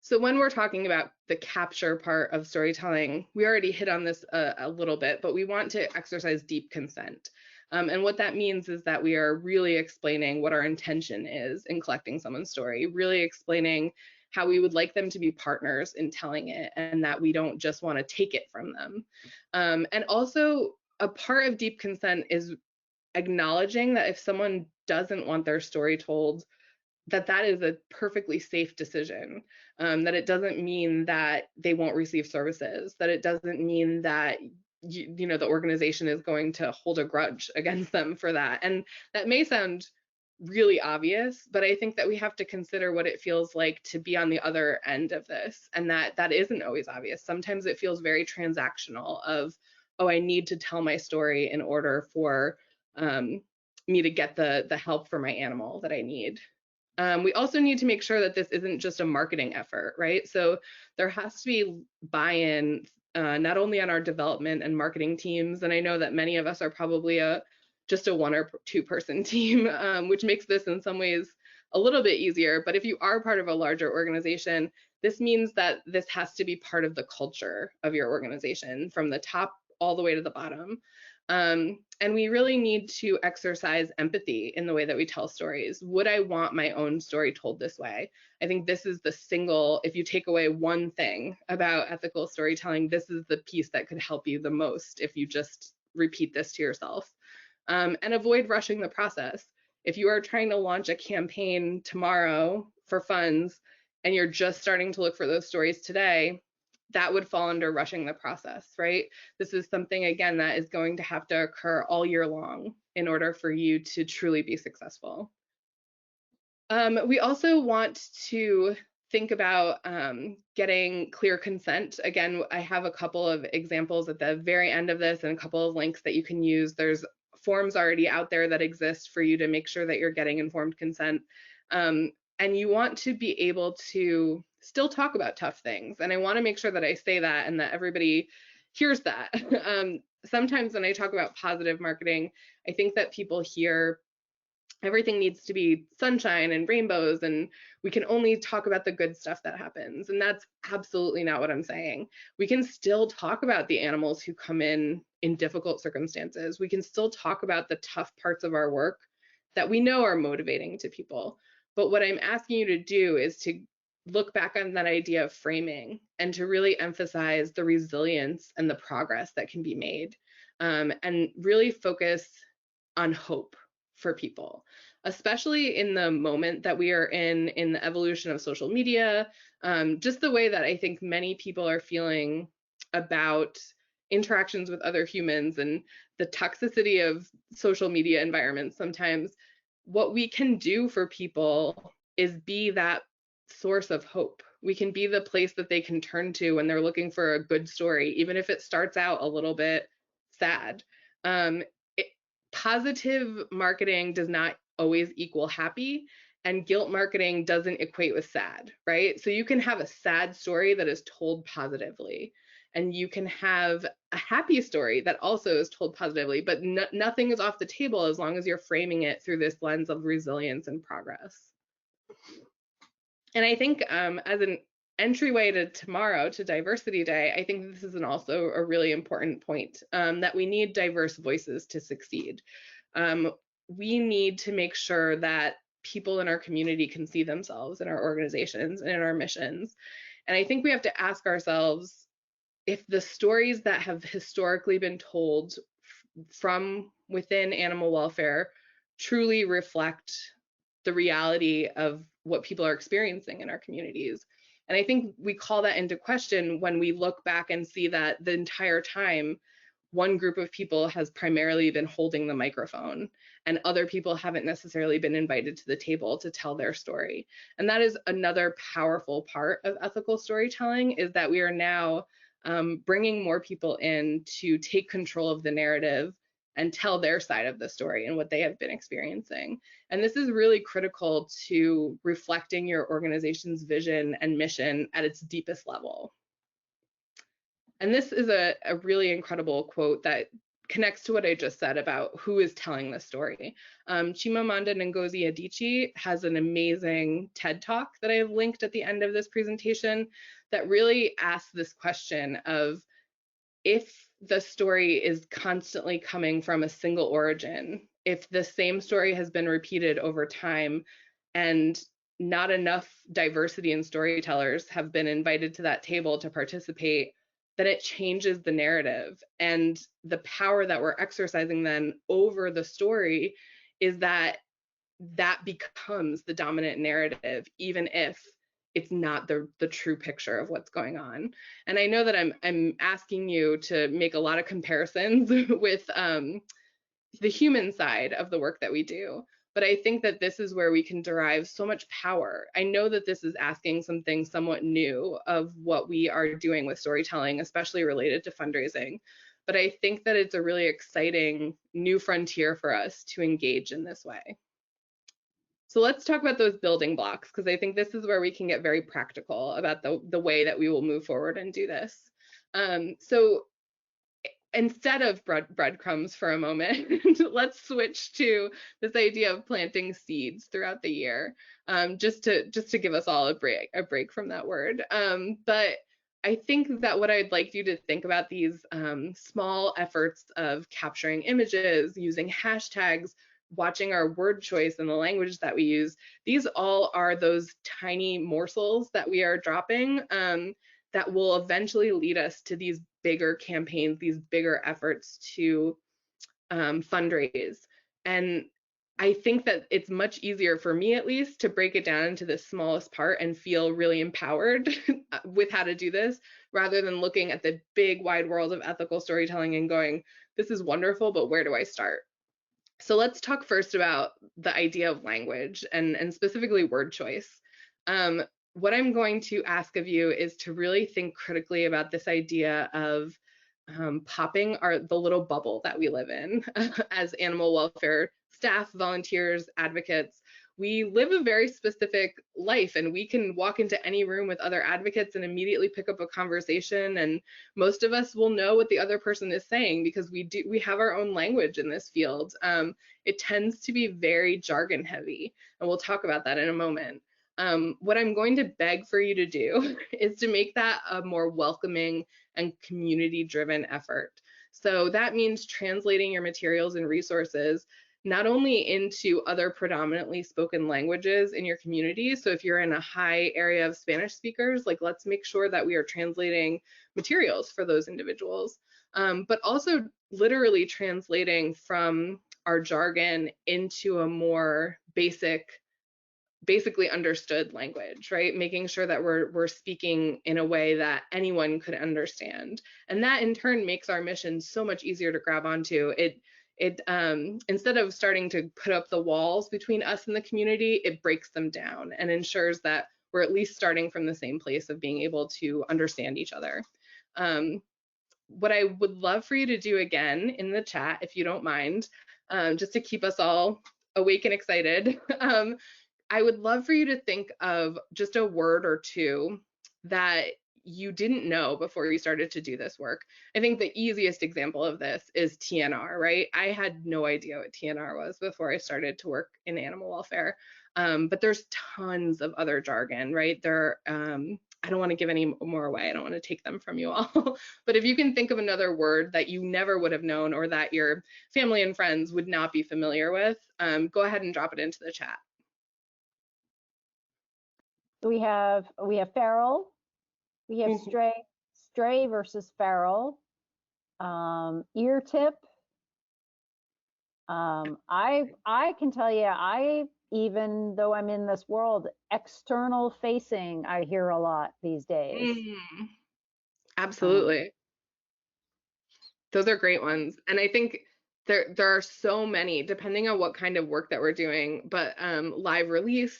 So when we're talking about the capture part of storytelling, we already hit on this a little bit, but we want to exercise deep consent. And what that means is that we are really explaining what our intention is in collecting someone's story, really explaining how we would like them to be partners in telling it, and that we don't just want to take it from them. And also, a part of deep consent is acknowledging that if someone doesn't want their story told, that is a perfectly safe decision, that it doesn't mean that they won't receive services, that it doesn't mean that the organization is going to hold a grudge against them for that. And that may sound really obvious, but I think that we have to consider what it feels like to be on the other end of this, and that isn't always obvious. Sometimes it feels very transactional of, oh, I need to tell my story in order for me to get the help for my animal that I need. We also need to make sure that this isn't just a marketing effort, right? So there has to be buy-in, not only on our development and marketing teams, and I know that many of us are probably just a 1 or 2 person team, which makes this in some ways a little bit easier. But if you are part of a larger organization, this means that this has to be part of the culture of your organization from the top all the way to the bottom. And we really need to exercise empathy in the way that we tell stories. Would I want my own story told this way? I think this is the single, if you take away one thing about ethical storytelling, this is the piece that could help you the most if you just repeat this to yourself. And avoid rushing the process. If you are trying to launch a campaign tomorrow for funds and you're just starting to look for those stories today, that would fall under rushing the process, right? This is something, again, that is going to have to occur all year long in order for you to truly be successful. We also want to think about getting clear consent. Again, I have a couple of examples at the very end of this and a couple of links that you can use. There's forms already out there that exist for you to make sure that you're getting informed consent. And you want to be able to still talk about tough things. And I want to make sure that I say that and that everybody hears that. Sometimes when I talk about positive marketing, I think that people hear everything needs to be sunshine and rainbows, and we can only talk about the good stuff that happens. And that's absolutely not what I'm saying. We can still talk about the animals who come in difficult circumstances. We can still talk about the tough parts of our work that we know are motivating to people. But what I'm asking you to do is to look back on that idea of framing and to really emphasize the resilience and the progress that can be made, and really focus on hope for people, especially in the moment that we are in the evolution of social media, just the way that I think many people are feeling about interactions with other humans and the toxicity of social media environments sometimes. What we can do for people is be that source of hope. We can be the place that they can turn to when they're looking for a good story, even if it starts out a little bit sad. Um, Positive marketing does not always equal happy, and guilt marketing doesn't equate with sad, right? So you can have a sad story that is told positively, and you can have a happy story that also is told positively, but nothing is off the table as long as you're framing it through this lens of resilience and progress. And I think as an entryway to tomorrow, to Diversity Day, I think this is also a really important point, that we need diverse voices to succeed. We need to make sure that people in our community can see themselves in our organizations and in our missions. And I think we have to ask ourselves if the stories that have historically been told from within animal welfare truly reflect the reality of what people are experiencing in our communities. And I think we call that into question when we look back and see that the entire time, one group of people has primarily been holding the microphone and other people haven't necessarily been invited to the table to tell their story. And that is another powerful part of ethical storytelling, is that we are now bringing more people in to take control of the narrative and tell their side of the story and what they have been experiencing. And this is really critical to reflecting your organization's vision and mission at its deepest level. And this is a really incredible quote that connects to what I just said about who is telling the story. Chimamanda Ngozi Adichie has an amazing TED Talk that I have linked at the end of this presentation that really asks this question of, if the story is constantly coming from a single origin, if the same story has been repeated over time and not enough diversity in storytellers have been invited to that table to participate, then it changes the narrative. And the power that we're exercising then over the story is that that becomes the dominant narrative, even if it's not the true picture of what's going on. And I know that I'm asking you to make a lot of comparisons with the human side of the work that we do, but I think that this is where we can derive so much power. I know that this is asking something somewhat new of what we are doing with storytelling, especially related to fundraising, but I think that it's a really exciting new frontier for us to engage in this way. So let's talk about those building blocks, because I think this is where we can get very practical about the way that we will move forward and do this. So instead of breadcrumbs for a moment, let's switch to this idea of planting seeds throughout the year, just to give us all a break from that word. But I think that what I'd like you to think about these small efforts of capturing images, using hashtags, watching our word choice and the language that we use, these all are those tiny morsels that we are dropping that will eventually lead us to these bigger campaigns, these bigger efforts to fundraise. And I think that it's much easier for me, at least, to break it down into the smallest part and feel really empowered with how to do this, rather than looking at the big wide world of ethical storytelling and going, this is wonderful, but where do I start? So let's talk first about the idea of language and specifically word choice. What I'm going to ask of you is to really think critically about this idea of popping the little bubble that we live in as animal welfare staff, volunteers, advocates. We live a very specific life, and we can walk into any room with other advocates and immediately pick up a conversation, and most of us will know what the other person is saying because we have our own language in this field. It tends to be very jargon heavy, and we'll talk about that in a moment. What I'm going to beg for you to do is to make that a more welcoming and community-driven effort. So that means translating your materials and resources not only into other predominantly spoken languages in your community. So if you're in a high area of Spanish speakers, like, let's make sure that we are translating materials for those individuals, but also literally translating from our jargon into a more basically understood language, right? Making sure that we're speaking in a way that anyone could understand. And that in turn makes our mission so much easier to grab onto. It instead of starting to put up the walls between us and the community, it breaks them down and ensures that we're at least starting from the same place of being able to understand each other. What I would love for you to do again in the chat, if you don't mind, just to keep us all awake and excited, I would love for you to think of just a word or two that you didn't know before you started to do this work. I think the easiest example of this is TNR, right? I had no idea what TNR was before I started to work in animal welfare. But there's tons of other jargon, right? I don't want to give any more away. I don't want to take them from you all. But if you can think of another word that you never would have known or that your family and friends would not be familiar with, go ahead and drop it into the chat.
We have feral, we have stray versus feral, ear tip. I can tell you, even though I'm in this world, external facing, I hear a lot these days.
Absolutely. Those are great ones. And I think there are so many, depending on what kind of work that we're doing, but live release,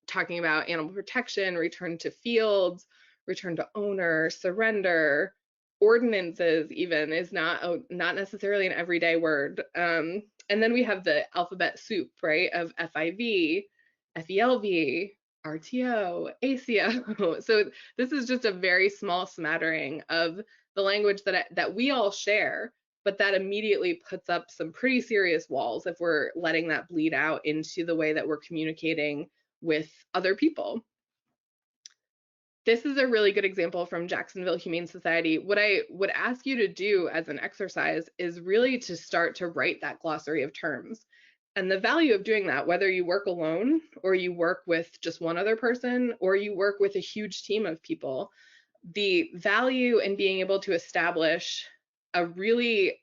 talking about animal protection, return to fields, return to owner, surrender, ordinances even is not necessarily an everyday word. And then we have the alphabet soup, right, of FIV, FELV, RTO, ACO. So this is just a very small smattering of the language that we all share, but that immediately puts up some pretty serious walls if we're letting that bleed out into the way that we're communicating with other people. This is a really good example from Jacksonville Humane Society. What I would ask you to do as an exercise is really to start to write that glossary of terms. And the value of doing that, whether you work alone or you work with just one other person or you work with a huge team of people, the value in being able to establish a really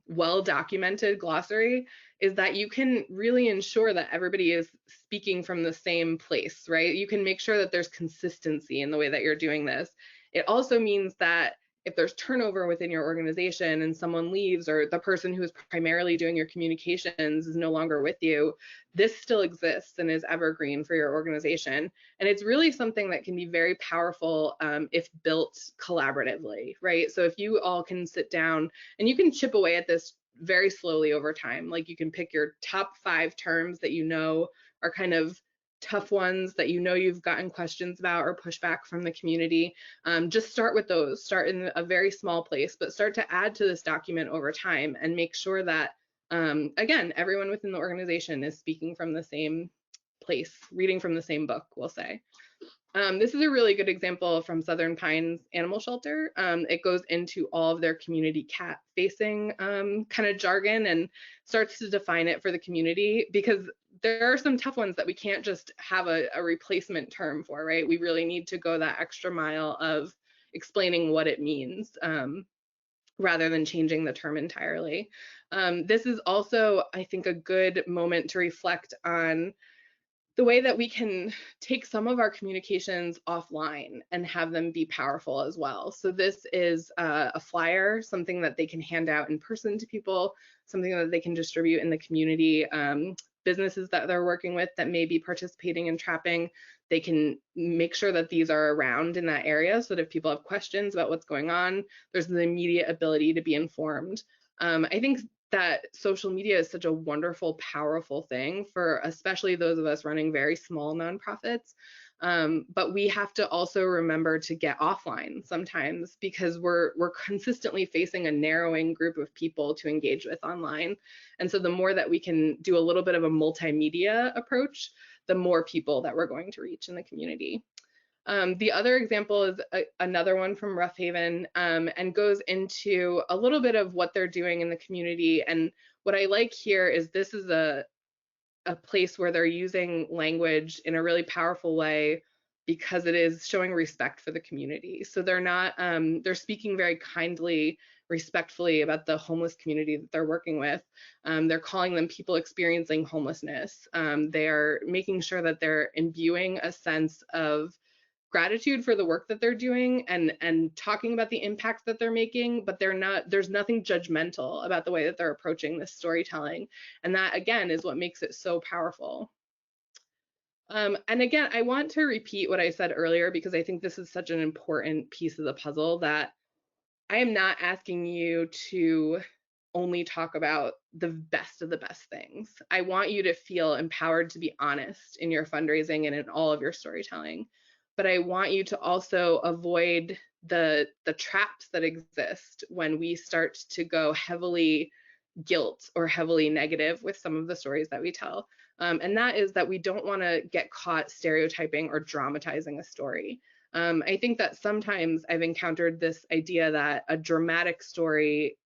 well-documented glossary is that you can really ensure that everybody is speaking from the same place, right? You can make sure that there's consistency in the way that you're doing this. It also means that if there's turnover within your organization and someone leaves or the person who is primarily doing your communications is no longer with you, this still exists and is evergreen for your organization. And it's really something that can be very powerful if built collaboratively, right? So if you all can sit down and you can chip away at this very slowly over time, like you can pick your top 5 terms that you know are kind of tough ones that you know you've gotten questions about or pushback from the community. Just start with those, start in a very small place, but start to add to this document over time and make sure that, again, everyone within the organization is speaking from the same place, reading from the same book, we'll say. This is a really good example from Southern Pines Animal Shelter. It goes into all of their community cat facing kind of jargon and starts to define it for the community, because there are some tough ones that we can't just have a replacement term for, right? We really need to go that extra mile of explaining what it means rather than changing the term entirely. This is also, I think, a good moment to reflect on the way that we can take some of our communications offline and have them be powerful as well. So this is a flyer, something that they can hand out in person to people, something that they can distribute in the community. Businesses that they're working with that may be participating in trapping, they can make sure that these are around in that area so that if people have questions about what's going on, there's the immediate ability to be informed. I think that social media is such a wonderful, powerful thing for especially those of us running very small nonprofits. But we have to also remember to get offline sometimes, because we're consistently facing a narrowing group of people to engage with online. And so the more that we can do a little bit of a multimedia approach, the more people that we're going to reach in the community. The other example is another one from Rough Haven, and goes into a little bit of what they're doing in the community. And what I like here is this is a place where they're using language in a really powerful way because it is showing respect for the community. So they're not, they're speaking very kindly, respectfully about the homeless community that they're working with. They're calling them people experiencing homelessness. They're making sure that they're imbuing a sense of gratitude for the work that they're doing and talking about the impact that they're making, but there's nothing judgmental about the way that they're approaching this storytelling. And that, again, is what makes it so powerful. And again, I want to repeat what I said earlier, because I think this is such an important piece of the puzzle, that I am not asking you to only talk about the best of the best things. I want you to feel empowered to be honest in your fundraising and in all of your storytelling. But I want you to also avoid the traps that exist when we start to go heavily guilt or heavily negative with some of the stories that we tell. And that is that we don't want to get caught stereotyping or dramatizing a story. I think that sometimes I've encountered this idea that a dramatic story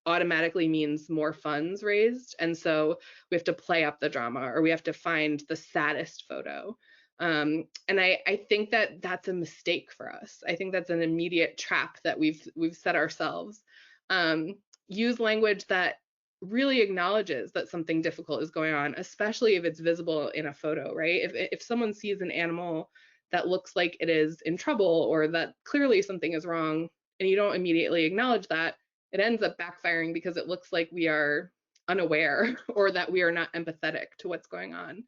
automatically means more funds raised, and so we have to play up the drama, or we have to find the saddest photo. And I think that that's a mistake for us. I think that's an immediate trap that we've set ourselves. Use language that really acknowledges that something difficult is going on, especially if it's visible in a photo, right? If someone sees an animal that looks like it is in trouble, or that clearly something is wrong, and you don't immediately acknowledge that, it ends up backfiring because it looks like we are unaware or that we are not empathetic to what's going on.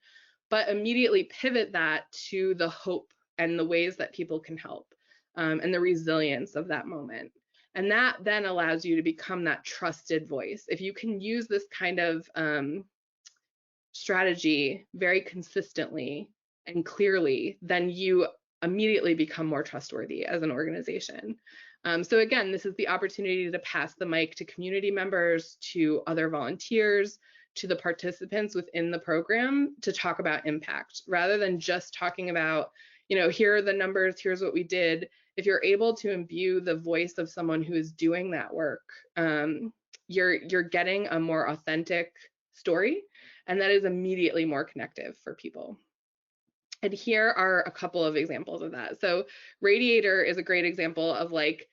But immediately pivot that to the hope and the ways that people can help, and the resilience of that moment. And that then allows you to become that trusted voice. If you can use this kind of strategy very consistently and clearly, then you immediately become more trustworthy as an organization. So again, this is the opportunity to pass the mic to community members, to other volunteers, to the participants within the program, to talk about impact, rather than just talking about, you know, here are the numbers, here's what we did. If you're able to imbue the voice of someone who is doing that work, you're getting a more authentic story, and that is immediately more connective for people. And here are a couple of examples of that. So Radiator is a great example of, like,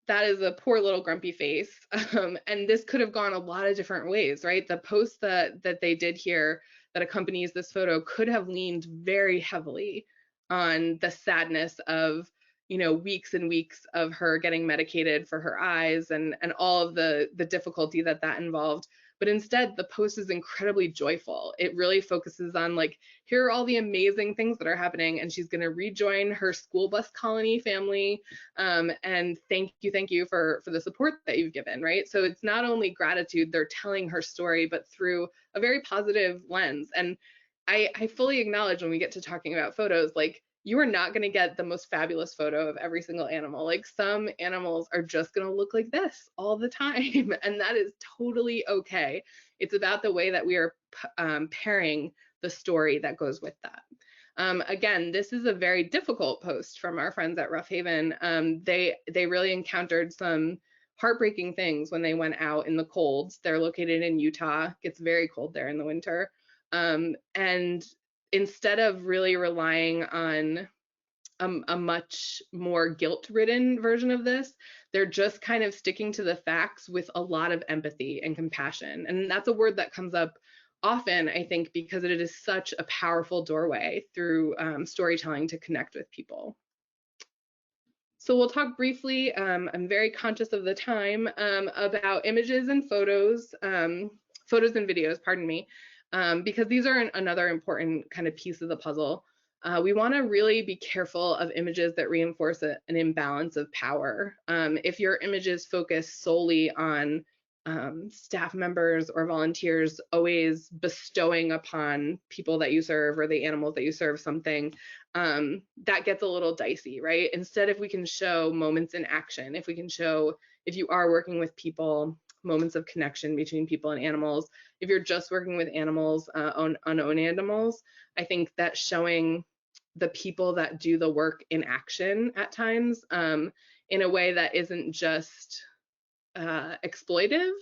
that is a poor little grumpy face. And this could have gone a lot of different ways, right? The post that they did here that accompanies this photo could have leaned very heavily on the sadness of, you know, weeks and weeks of her getting medicated for her eyes, and all of the difficulty that involved. But instead, the post is incredibly joyful. It really focuses on, like, here are all the amazing things that are happening, and she's going to rejoin her school bus colony family, and thank you for the support that you've given, right? So it's not only gratitude, they're telling her story, but through a very positive lens. And I fully acknowledge, when we get to talking about photos, like, you are not going to get the most fabulous photo of every single animal. Like, some animals are just going to look like this all the time, and that is totally okay. It's about the way that we are pairing the story that goes with that. Again, this is a very difficult post from our friends at Rough Haven. They really encountered some heartbreaking things when they went out in the cold. They're located in Utah. It gets very cold there in the winter. And instead of really relying on a much more guilt-ridden version of this, they're just kind of sticking to the facts with a lot of empathy and compassion. And that's a word that comes up often, I think, because it is such a powerful doorway through storytelling to connect with people. So we'll talk briefly, I'm very conscious of the time, about images and photos, photos and videos, pardon me, because these are another important kind of piece of the puzzle. We want to really be careful of images that reinforce an imbalance of power. If your images focus solely on staff members or volunteers always bestowing upon people that you serve or the animals that you serve something, that gets a little dicey, right? Instead, if we can show moments in action, if we can show, if you are working with people, moments of connection between people and animals, if you're just working with animals, unowned animals, I think that showing the people that do the work in action at times, in a way that isn't just exploitive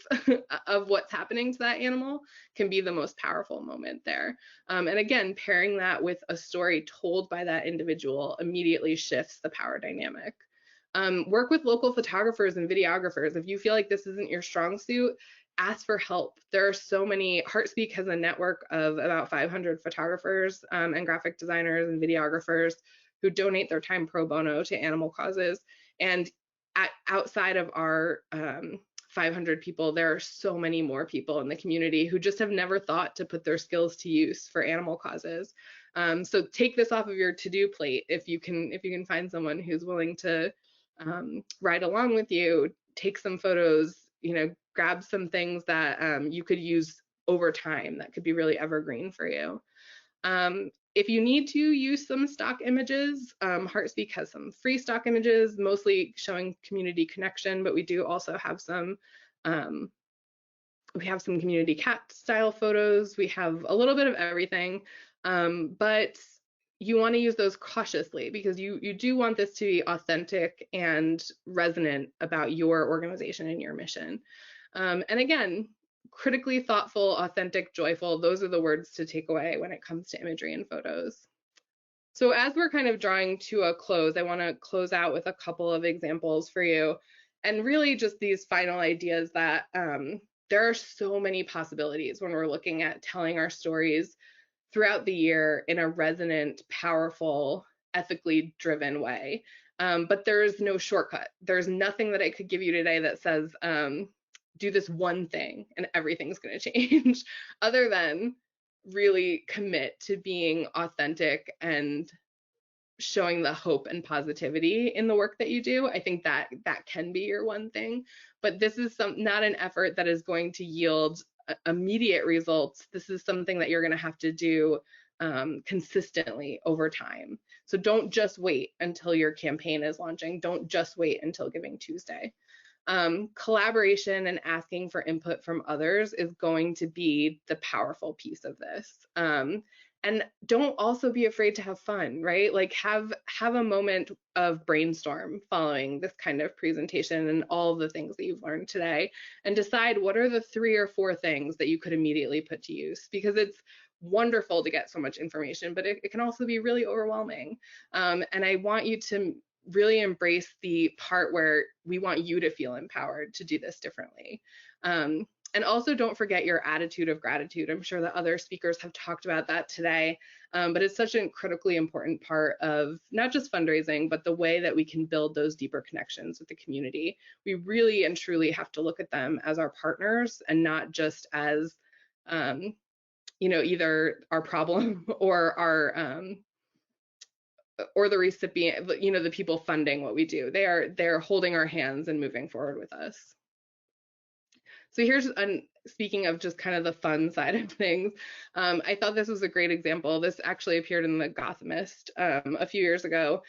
of what's happening to that animal can be the most powerful moment there. And again, pairing that with a story told by that individual immediately shifts the power dynamic. Work with local photographers and videographers. If you feel like this isn't your strong suit, ask for help. There are so many. Heartspeak has a network of about 500 photographers and graphic designers and videographers who donate their time pro bono to animal causes. And outside of our 500 people, there are so many more people in the community who just have never thought to put their skills to use for animal causes. So take this off of your to-do plate if you can find someone who's willing to ride along with you, take some photos, grab some things that you could use over time that could be really evergreen for you. If you need to use some stock images, Heartspeak has some free stock images, mostly showing community connection, but we do also have some community cat style photos. We have a little bit of everything, but you want to use those cautiously because you do want this to be authentic and resonant about your organization and your mission. And again, critically thoughtful, authentic, joyful, those are the words to take away when it comes to imagery and photos. So as we're kind of drawing to a close, I want to close out with a couple of examples for you, and really just these final ideas that there are so many possibilities when we're looking at telling our stories throughout the year in a resonant, powerful, ethically driven way. But there's no shortcut. There's nothing that I could give you today that says, do this one thing and everything's going to change, other than really commit to being authentic and showing the hope and positivity in the work that you do. I think that can be your one thing, but this is not an effort that is going to yield immediate results. This is something that you're going to have to do consistently over time. So don't just wait until your campaign is launching. Don't just wait until Giving Tuesday. Collaboration and asking for input from others is going to be the powerful piece of this. And don't also be afraid to have fun, right? Like have a moment of brainstorm following this kind of presentation and all the things that you've learned today, and decide what are the 3 or 4 things that you could immediately put to use, because it's wonderful to get so much information, but it can also be really overwhelming. And I want you to really embrace the part where we want you to feel empowered to do this differently. And also don't forget your attitude of gratitude. I'm sure that other speakers have talked about that today, but it's such a critically important part of not just fundraising, but the way that we can build those deeper connections with the community. We really and truly have to look at them as our partners and not just as, either our problem or the recipient, the people funding what we do. They're holding our hands and moving forward with us. So here's, speaking of just kind of the fun side of things, I thought this was a great example. This actually appeared in the Gothamist a few years ago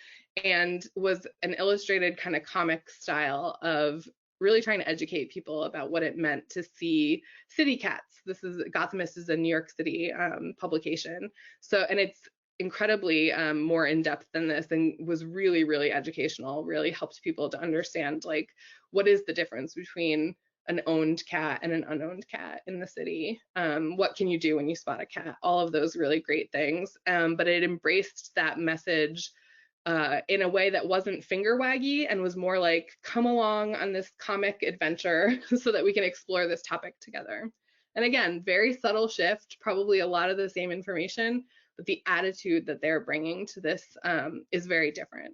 and was an illustrated kind of comic style of really trying to educate people about what it meant to see city cats. Gothamist is a New York City publication. So, and it's incredibly more in depth than this, and was really, really educational, really helped people to understand, like, what is the difference between an owned cat and an unowned cat in the city? What can you do when you spot a cat? All of those really great things. But it embraced that message in a way that wasn't finger waggy and was more like, come along on this comic adventure so that we can explore this topic together. And again, very subtle shift, probably a lot of the same information, but the attitude that they're bringing to this is very different.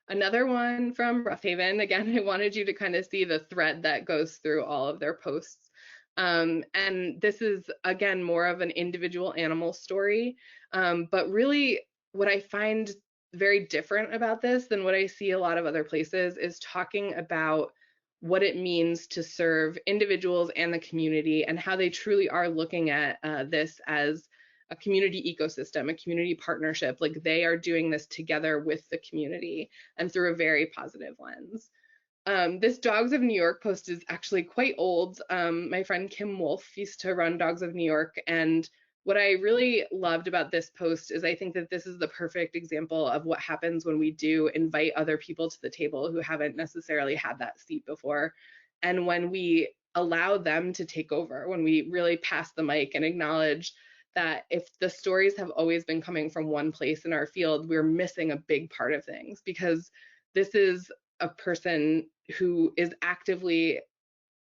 Another one from Rough Haven. Again, I wanted you to kind of see the thread that goes through all of their posts. And this is, again, more of an individual animal story. But really, what I find very different about this than what I see a lot of other places is talking about what it means to serve individuals and the community, and how they truly are looking at this as a community ecosystem, a community partnership. Like, they are doing this together with the community and through a very positive lens. This Dogs of New York post is actually quite old. My friend Kim Wolf used to run Dogs of New York, and what I really loved about this post is I think that this is the perfect example of what happens when we do invite other people to the table who haven't necessarily had that seat before. And when we allow them to take over, when we really pass the mic and acknowledge that if the stories have always been coming from one place in our field, we're missing a big part of things, because this is a person who is actively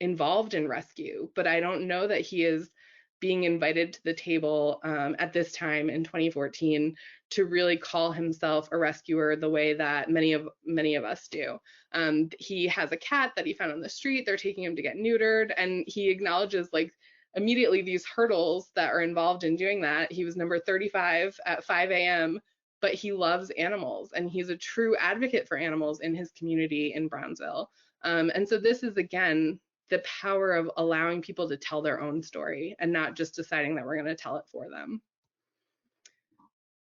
involved in rescue, but I don't know that he is being invited to the table at this time in 2014 to really call himself a rescuer the way that many of us do. He has a cat that he found on the street. They're taking him to get neutered, and he acknowledges like immediately these hurdles that are involved in doing that. He was number 35 at 5 a.m., but he loves animals, and he's a true advocate for animals in his community in Brownsville. And so this is, again, the power of allowing people to tell their own story and not just deciding that we're going to tell it for them.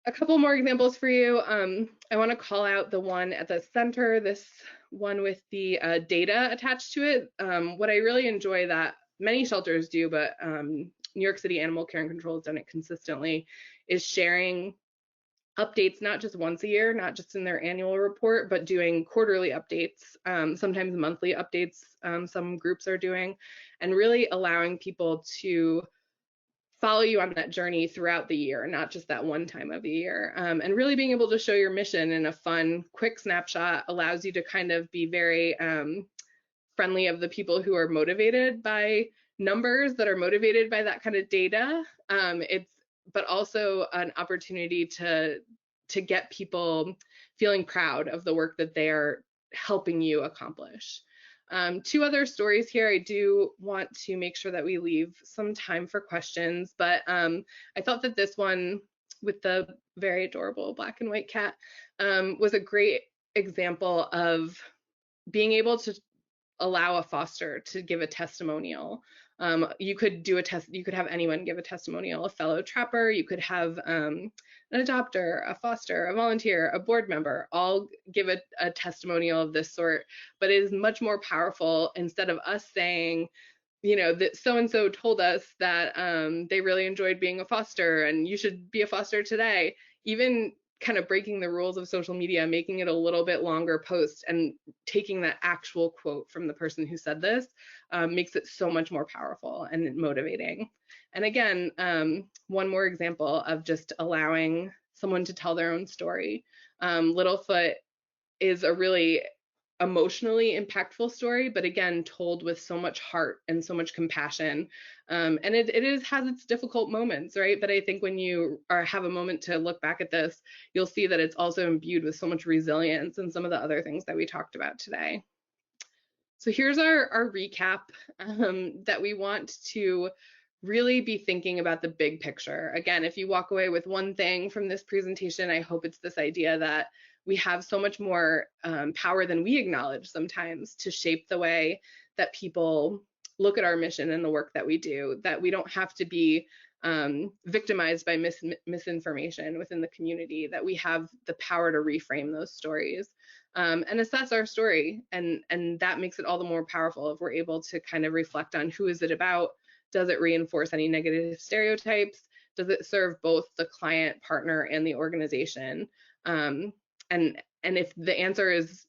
A couple more examples for you. I want to call out the one at the center, this one with the data attached to it. What I really enjoy that many shelters do, but New York City Animal Care and Control has done it consistently, is sharing updates, not just once a year, not just in their annual report, but doing quarterly updates, sometimes monthly updates, some groups are doing, and really allowing people to follow you on that journey throughout the year, not just that one time of the year. And really being able to show your mission in a fun, quick snapshot allows you to kind of be very friendly of the people who are motivated by numbers, that are motivated by that kind of data. But also an opportunity to get people feeling proud of the work that they are helping you accomplish. Two other stories here. I do want to make sure that we leave some time for questions, but I thought that this one with the very adorable black and white cat was a great example of being able to allow a foster to give a testimonial. You could do a test, you could have anyone give a testimonial, a fellow trapper, you could have an adopter, a foster, a volunteer, a board member, all give a testimonial of this sort. But it is much more powerful, instead of us saying, you know, that so-and-so told us that they really enjoyed being a foster and you should be a foster today. Even kind of breaking the rules of social media, making it a little bit longer post and taking that actual quote from the person who said this makes it so much more powerful and motivating. And again, one more example of just allowing someone to tell their own story. Littlefoot is a really emotionally impactful story, but again, told with so much heart and so much compassion. And it has its difficult moments, right? But I think when you have a moment to look back at this, you'll see that it's also imbued with so much resilience and some of the other things that we talked about today. So here's our recap, that we want to really be thinking about the big picture. Again, if you walk away with one thing from this presentation, I hope it's this idea that we have so much more power than we acknowledge sometimes to shape the way that people look at our mission and the work that we do, that we don't have to be victimized by misinformation within the community, that we have the power to reframe those stories and assess our story. And that makes it all the more powerful if we're able to kind of reflect on who is it about. Does it reinforce any negative stereotypes? Does it serve both the client, partner, and the organization? And if the answer is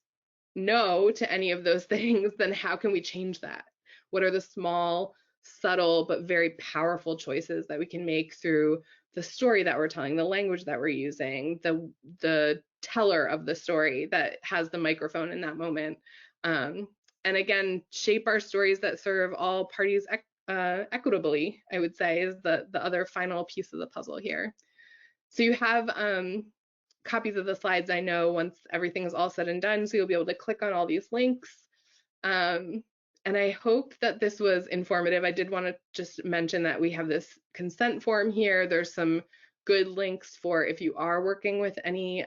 no to any of those things, then how can we change that? What are the small, subtle, but very powerful choices that we can make through the story that we're telling, the language that we're using, the teller of the story that has the microphone in that moment? And again, shape our stories that serve all parties equitably, I would say, is the other final piece of the puzzle here. So you have copies of the slides, I know, once everything is all said and done, so you'll be able to click on all these links. And I hope that this was informative. I did want to just mention that we have this consent form here. There's some good links for if you are working with any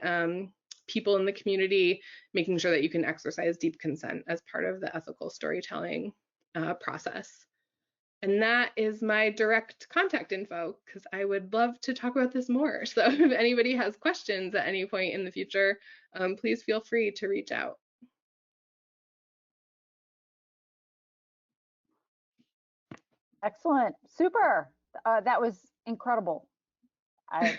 people in the community, making sure that you can exercise deep consent as part of the ethical storytelling process. And that is my direct contact info, because I would love to talk about this more. So if anybody has questions at any point in the future, please feel free to reach out.
Excellent. Super. That was incredible. I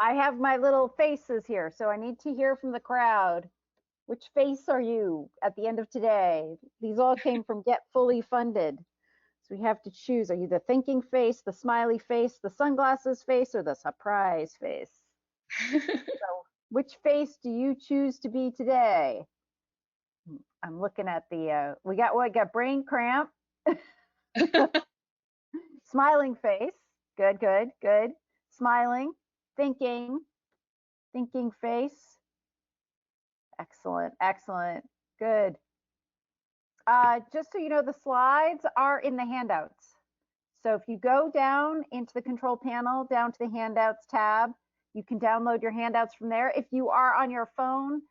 I have my little faces here, so I need to hear from the crowd. Which face are you at the end of today? These all came from Get Fully Funded. So we have to choose. Are you the thinking face, the smiley face, the sunglasses face, or the surprise face? So which face do you choose to be today? I'm looking at the, we got what? Got brain cramp, smiling face. Good, good, good. Smiling, thinking, thinking face. Excellent, excellent. Good. Just so you know, the slides are in the handouts. So if you go down into the control panel, down to the handouts tab, you can download your handouts from there. If you are on your phone,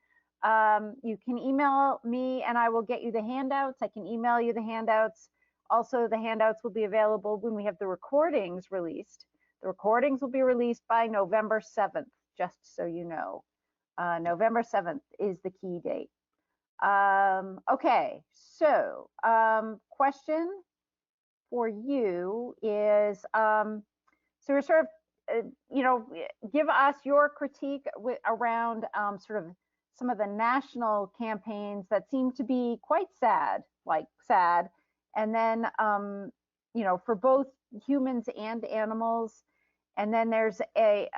you can email me and I will get you the handouts. I can email you the handouts. Also, the handouts will be available when we have the recordings released. The recordings will be released by November 7th, just so you know. November 7th is the key date. Okay, so question for you is, so we're sort of, give us your critique around sort of some of the national campaigns that seem to be quite sad, and then, for both humans and animals. And then there's a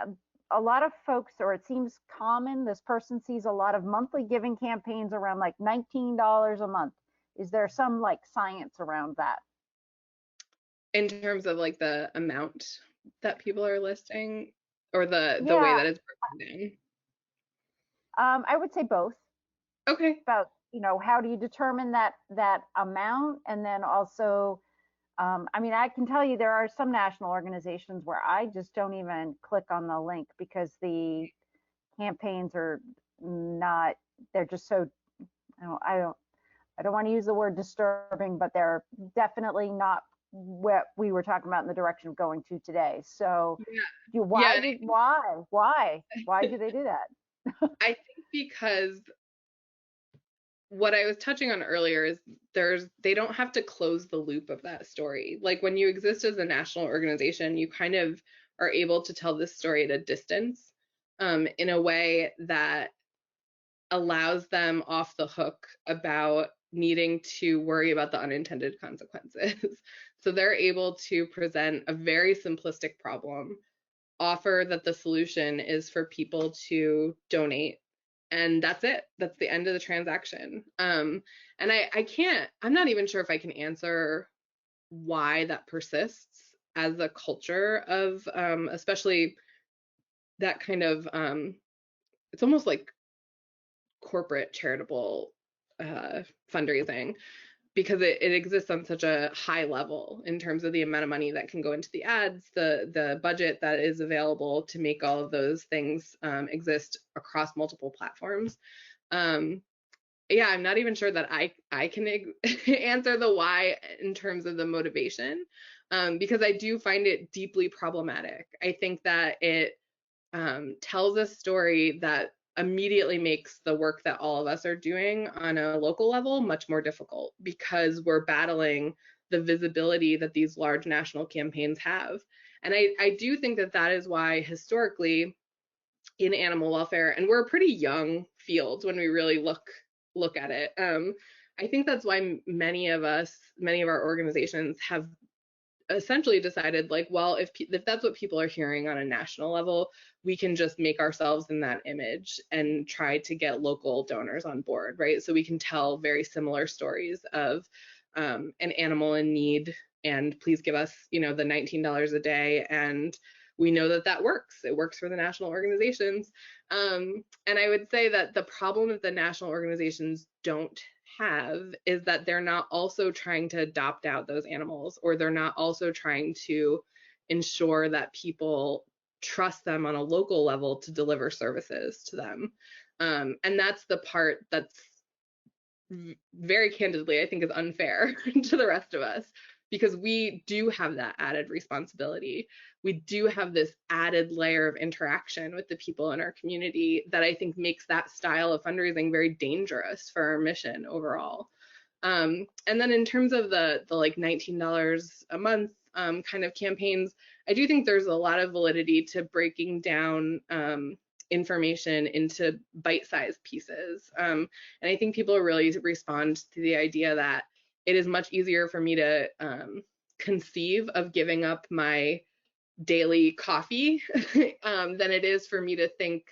lot of folks, or it seems common, this person sees a lot of monthly giving campaigns around like $19 a month. Is there some like science around that?
In terms of like the amount that people are listing, or the way
Yeah,
that it's broken
I would say both.
down? Okay.
About, how do you determine that amount? And then also, I mean, I can tell you there are some national organizations where I just don't even click on the link because the campaigns are not, they're just so, I don't want to use the word disturbing, but they're definitely not what we were talking about in the direction of going to today. So
Yeah,
why do they do that?
I think because what I was touching on earlier is they don't have to close the loop of that story. Like when you exist as a national organization, you kind of are able to tell this story at a distance, in a way that allows them off the hook about needing to worry about the unintended consequences. So they're able to present a very simplistic problem, offer that the solution is for people to donate, and that's it. That's the end of the transaction. And I'm not even sure if I can answer why that persists as a culture of, especially that kind of, it's almost like corporate charitable fundraising, because it exists on such a high level in terms of the amount of money that can go into the ads, the budget that is available to make all of those things exist across multiple platforms. Yeah, I'm not even sure that I can answer the why in terms of the motivation, because I do find it deeply problematic. I think that it tells a story that immediately makes the work that all of us are doing on a local level much more difficult, because we're battling the visibility that these large national campaigns have. And I do think that that is why historically in animal welfare, and we're a pretty young field when we really look at it, I think that's why many of our organizations have essentially decided, like, well, if that's what people are hearing on a national level, we can just make ourselves in that image and try to get local donors on board, right? So we can tell very similar stories of an animal in need, and please give us, the $19 a day, and we know that that works. It works for the national organizations. And I would say that the problem that the national organizations don't have is that they're not also trying to adopt out those animals, or they're not also trying to ensure that people trust them on a local level to deliver services to them. And that's the part that's very candidly, I think, is unfair to the rest of us, because we do have that added responsibility. We do have this added layer of interaction with the people in our community that I think makes that style of fundraising very dangerous for our mission overall. And then in terms of the like $19 a month kind of campaigns, I do think there's a lot of validity to breaking down information into bite-sized pieces. And I think people really respond to the idea that it is much easier for me to conceive of giving up my daily coffee than it is for me to think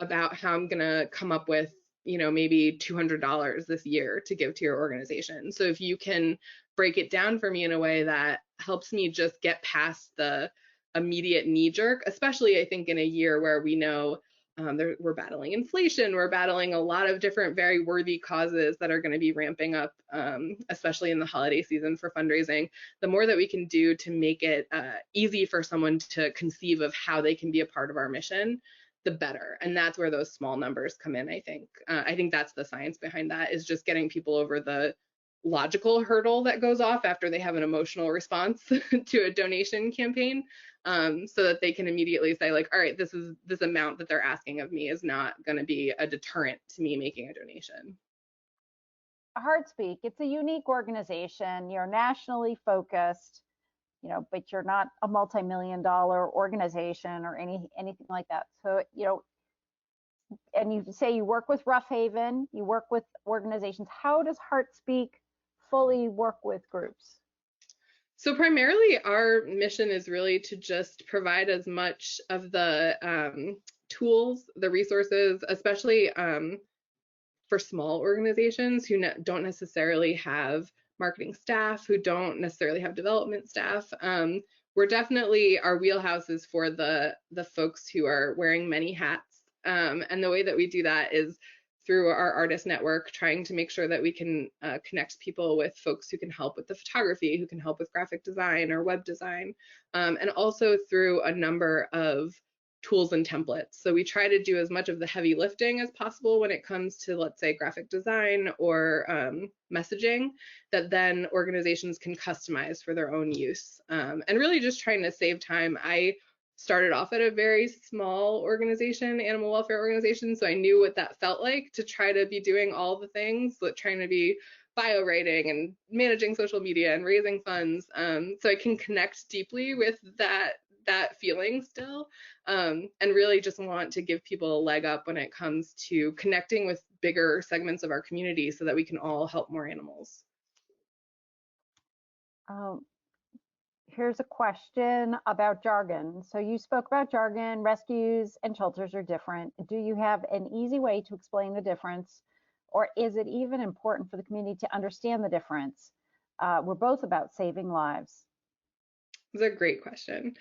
about how I'm going to come up with, maybe $200 this year to give to your organization. So if you can break it down for me in a way that helps me just get past the immediate knee jerk, especially I think in a year where we know we're battling inflation, we're battling a lot of different very worthy causes that are going to be ramping up, especially in the holiday season for fundraising. The more that we can do to make it easy for someone to conceive of how they can be a part of our mission, the better. And that's where those small numbers come in, I think. I think that's the science behind that, is just getting people over the logical hurdle that goes off after they have an emotional response to a donation campaign, so that they can immediately say, like, all right, this amount that they're asking of me is not going to be a deterrent to me making a donation.
Heartspeak, it's a unique organization. You're nationally focused, but you're not a multi-million-dollar organization or anything like that. So, and you say you work with Rough Haven, you work with organizations. How does Heartspeak fully work with groups?
So primarily our mission is really to just provide as much of the tools, the resources, especially for small organizations who don't necessarily have marketing staff, who don't necessarily have development staff. We're definitely, our wheelhouse is for the folks who are wearing many hats. And the way that we do that is through our artist network, trying to make sure that we can connect people with folks who can help with the photography, who can help with graphic design or web design, and also through a number of tools and templates. So we try to do as much of the heavy lifting as possible when it comes to, let's say, graphic design or messaging, that then organizations can customize for their own use. And really just trying to save time. I started off at a very small organization, animal welfare organization, so I knew what that felt like to try to be doing all the things, like trying to be bio writing and managing social media and raising funds. So I can connect deeply with that feeling still, and really just want to give people a leg up when it comes to connecting with bigger segments of our community so that we can all help more animals.
Here's a question about jargon. So you spoke about jargon. Rescues and shelters are different. Do you have an easy way to explain the difference, or is it even important for the community to understand the difference? We're both about saving lives.
It's a great question.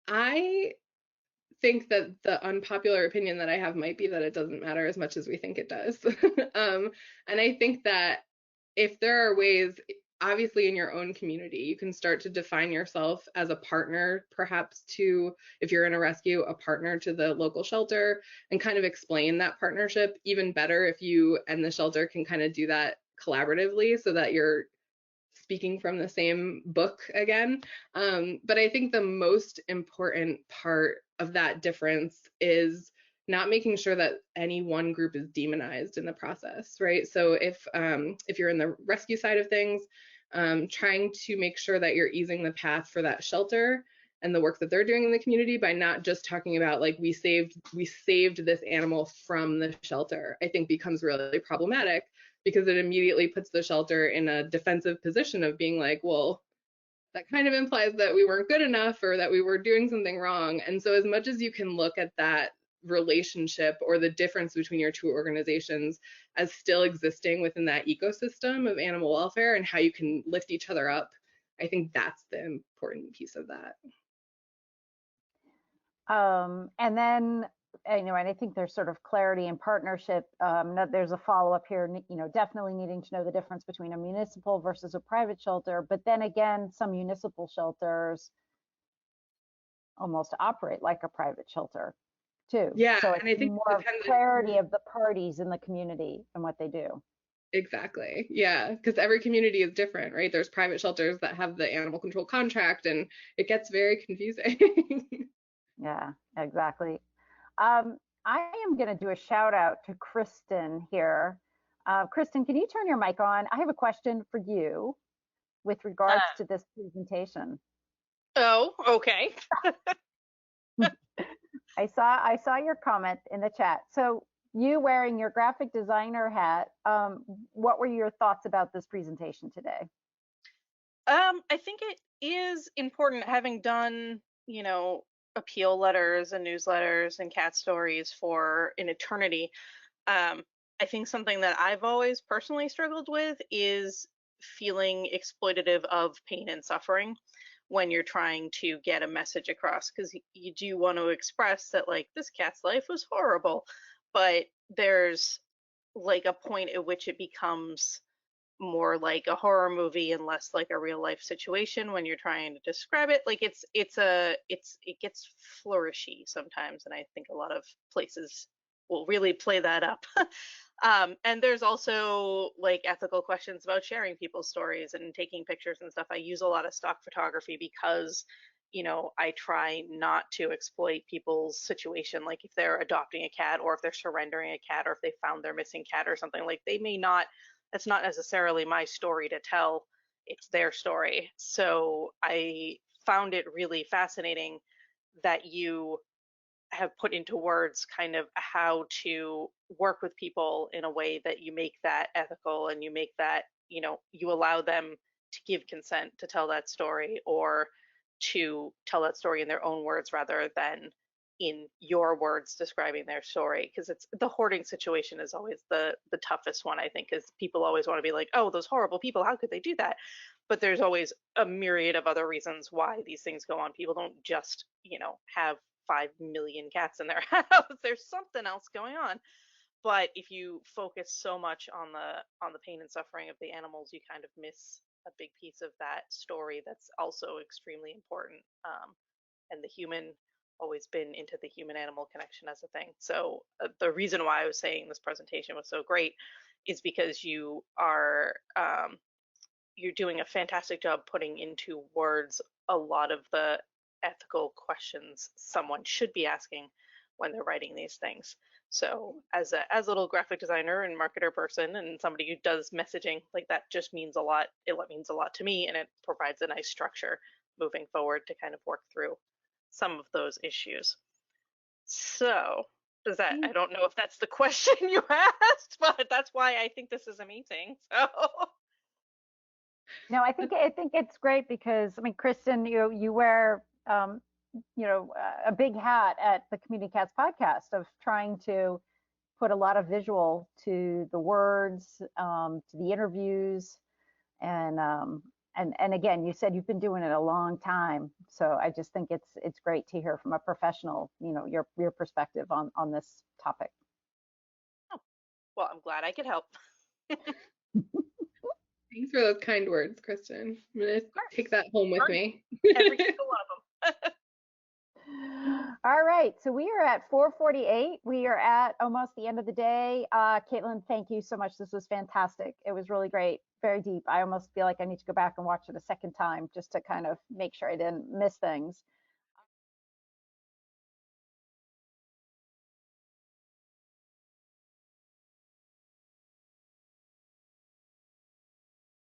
I think that the unpopular opinion that I have might be that it doesn't matter as much as we think it does. And I think that if there are ways, obviously in your own community, you can start to define yourself as a partner, perhaps to, if you're in a rescue, a partner to the local shelter, and kind of explain that partnership even better if you and the shelter can kind of do that collaboratively so that you're speaking from the same book again. But I think the most important part of that difference is not making sure that any one group is demonized in the process, right? So if you're in the rescue side of things, trying to make sure that you're easing the path for that shelter and the work that they're doing in the community by not just talking about, like, we saved this animal from the shelter, I think becomes really problematic, because it immediately puts the shelter in a defensive position of being like, well, that kind of implies that we weren't good enough or that we were doing something wrong. And so as much as you can look at that relationship or the difference between your two organizations as still existing within that ecosystem of animal welfare and how you can lift each other up, I think that's the important piece of that.
And then, and I think there's sort of clarity and partnership. There's a follow-up here, definitely needing to know the difference between a municipal versus a private shelter. But then again, some municipal shelters almost operate like a private shelter too.
Yeah,
so it's
and I think
more of clarity of the parties in the community and what they do.
Exactly. Yeah, because every community is different, right? There's private shelters that have the animal control contract, and it gets very confusing.
Yeah, exactly. I am going to do a shout out to Kristen here. Kristen, can you turn your mic on? I have a question for you with regards to this presentation.
Oh, okay.
I saw your comment in the chat. So you wearing your graphic designer hat, what were your thoughts about this presentation today?
I think it is important, having done, appeal letters and newsletters and cat stories for an eternity. Um, I think something that I've always personally struggled with is feeling exploitative of pain and suffering when you're trying to get a message across, because you do want to express that, like, this cat's life was horrible, but there's like a point at which it becomes more like a horror movie and less like a real life situation when you're trying to describe it. Like, it gets flourishy sometimes, and I think a lot of places will really play that up. And there's also like ethical questions about sharing people's stories and taking pictures and stuff. I use a lot of stock photography because, I try not to exploit people's situation. Like, if they're adopting a cat, or if they're surrendering a cat, or if they found their missing cat or something, like, they may not, that's not necessarily my story to tell, it's their story. So I found it really fascinating that you have put into words kind of how to work with people in a way that you make that ethical, and you make that, you allow them to give consent to tell that story, or to tell that story in their own words rather than in your words describing their story. Because it's the hoarding situation is always the toughest one, I think, because people always want to be like, oh, those horrible people, how could they do that? But there's always a myriad of other reasons why these things go on. People don't just, have 5 million cats in their house. There's something else going on. But if you focus so much on the pain and suffering of the animals, you kind of miss a big piece of that story that's also extremely important. And the human, always been into the human animal connection as a thing. So the reason why I was saying this presentation was so great is because you're doing a fantastic job putting into words a lot of the ethical questions someone should be asking when they're writing these things. So as a little graphic designer and marketer person, and somebody who does messaging, like, that just means a lot. It means a lot to me, and it provides a nice structure moving forward to kind of work through some of those issues. So does that, I don't know if that's the question you asked, but that's why I think this is amazing. So
No, I think it's great because, I mean, Kristen, you wear a big hat at the Community Cats podcast of trying to put a lot of visual to the words, to the interviews, and again, you said you've been doing it a long time, so I just think it's great to hear from a professional, your perspective on this topic.
oh, well, I'm glad I could help.
Thanks for those kind words, Kristen. I'm gonna
Of
take
course.
that home with
Learn
me.
every single one of them.
All right, so we are at 4:48. We are at almost the end of the day. Caitlin, thank you so much. This was fantastic. It was really great, very deep. I almost feel like I need to go back and watch it a second time just to kind of make sure I didn't miss things.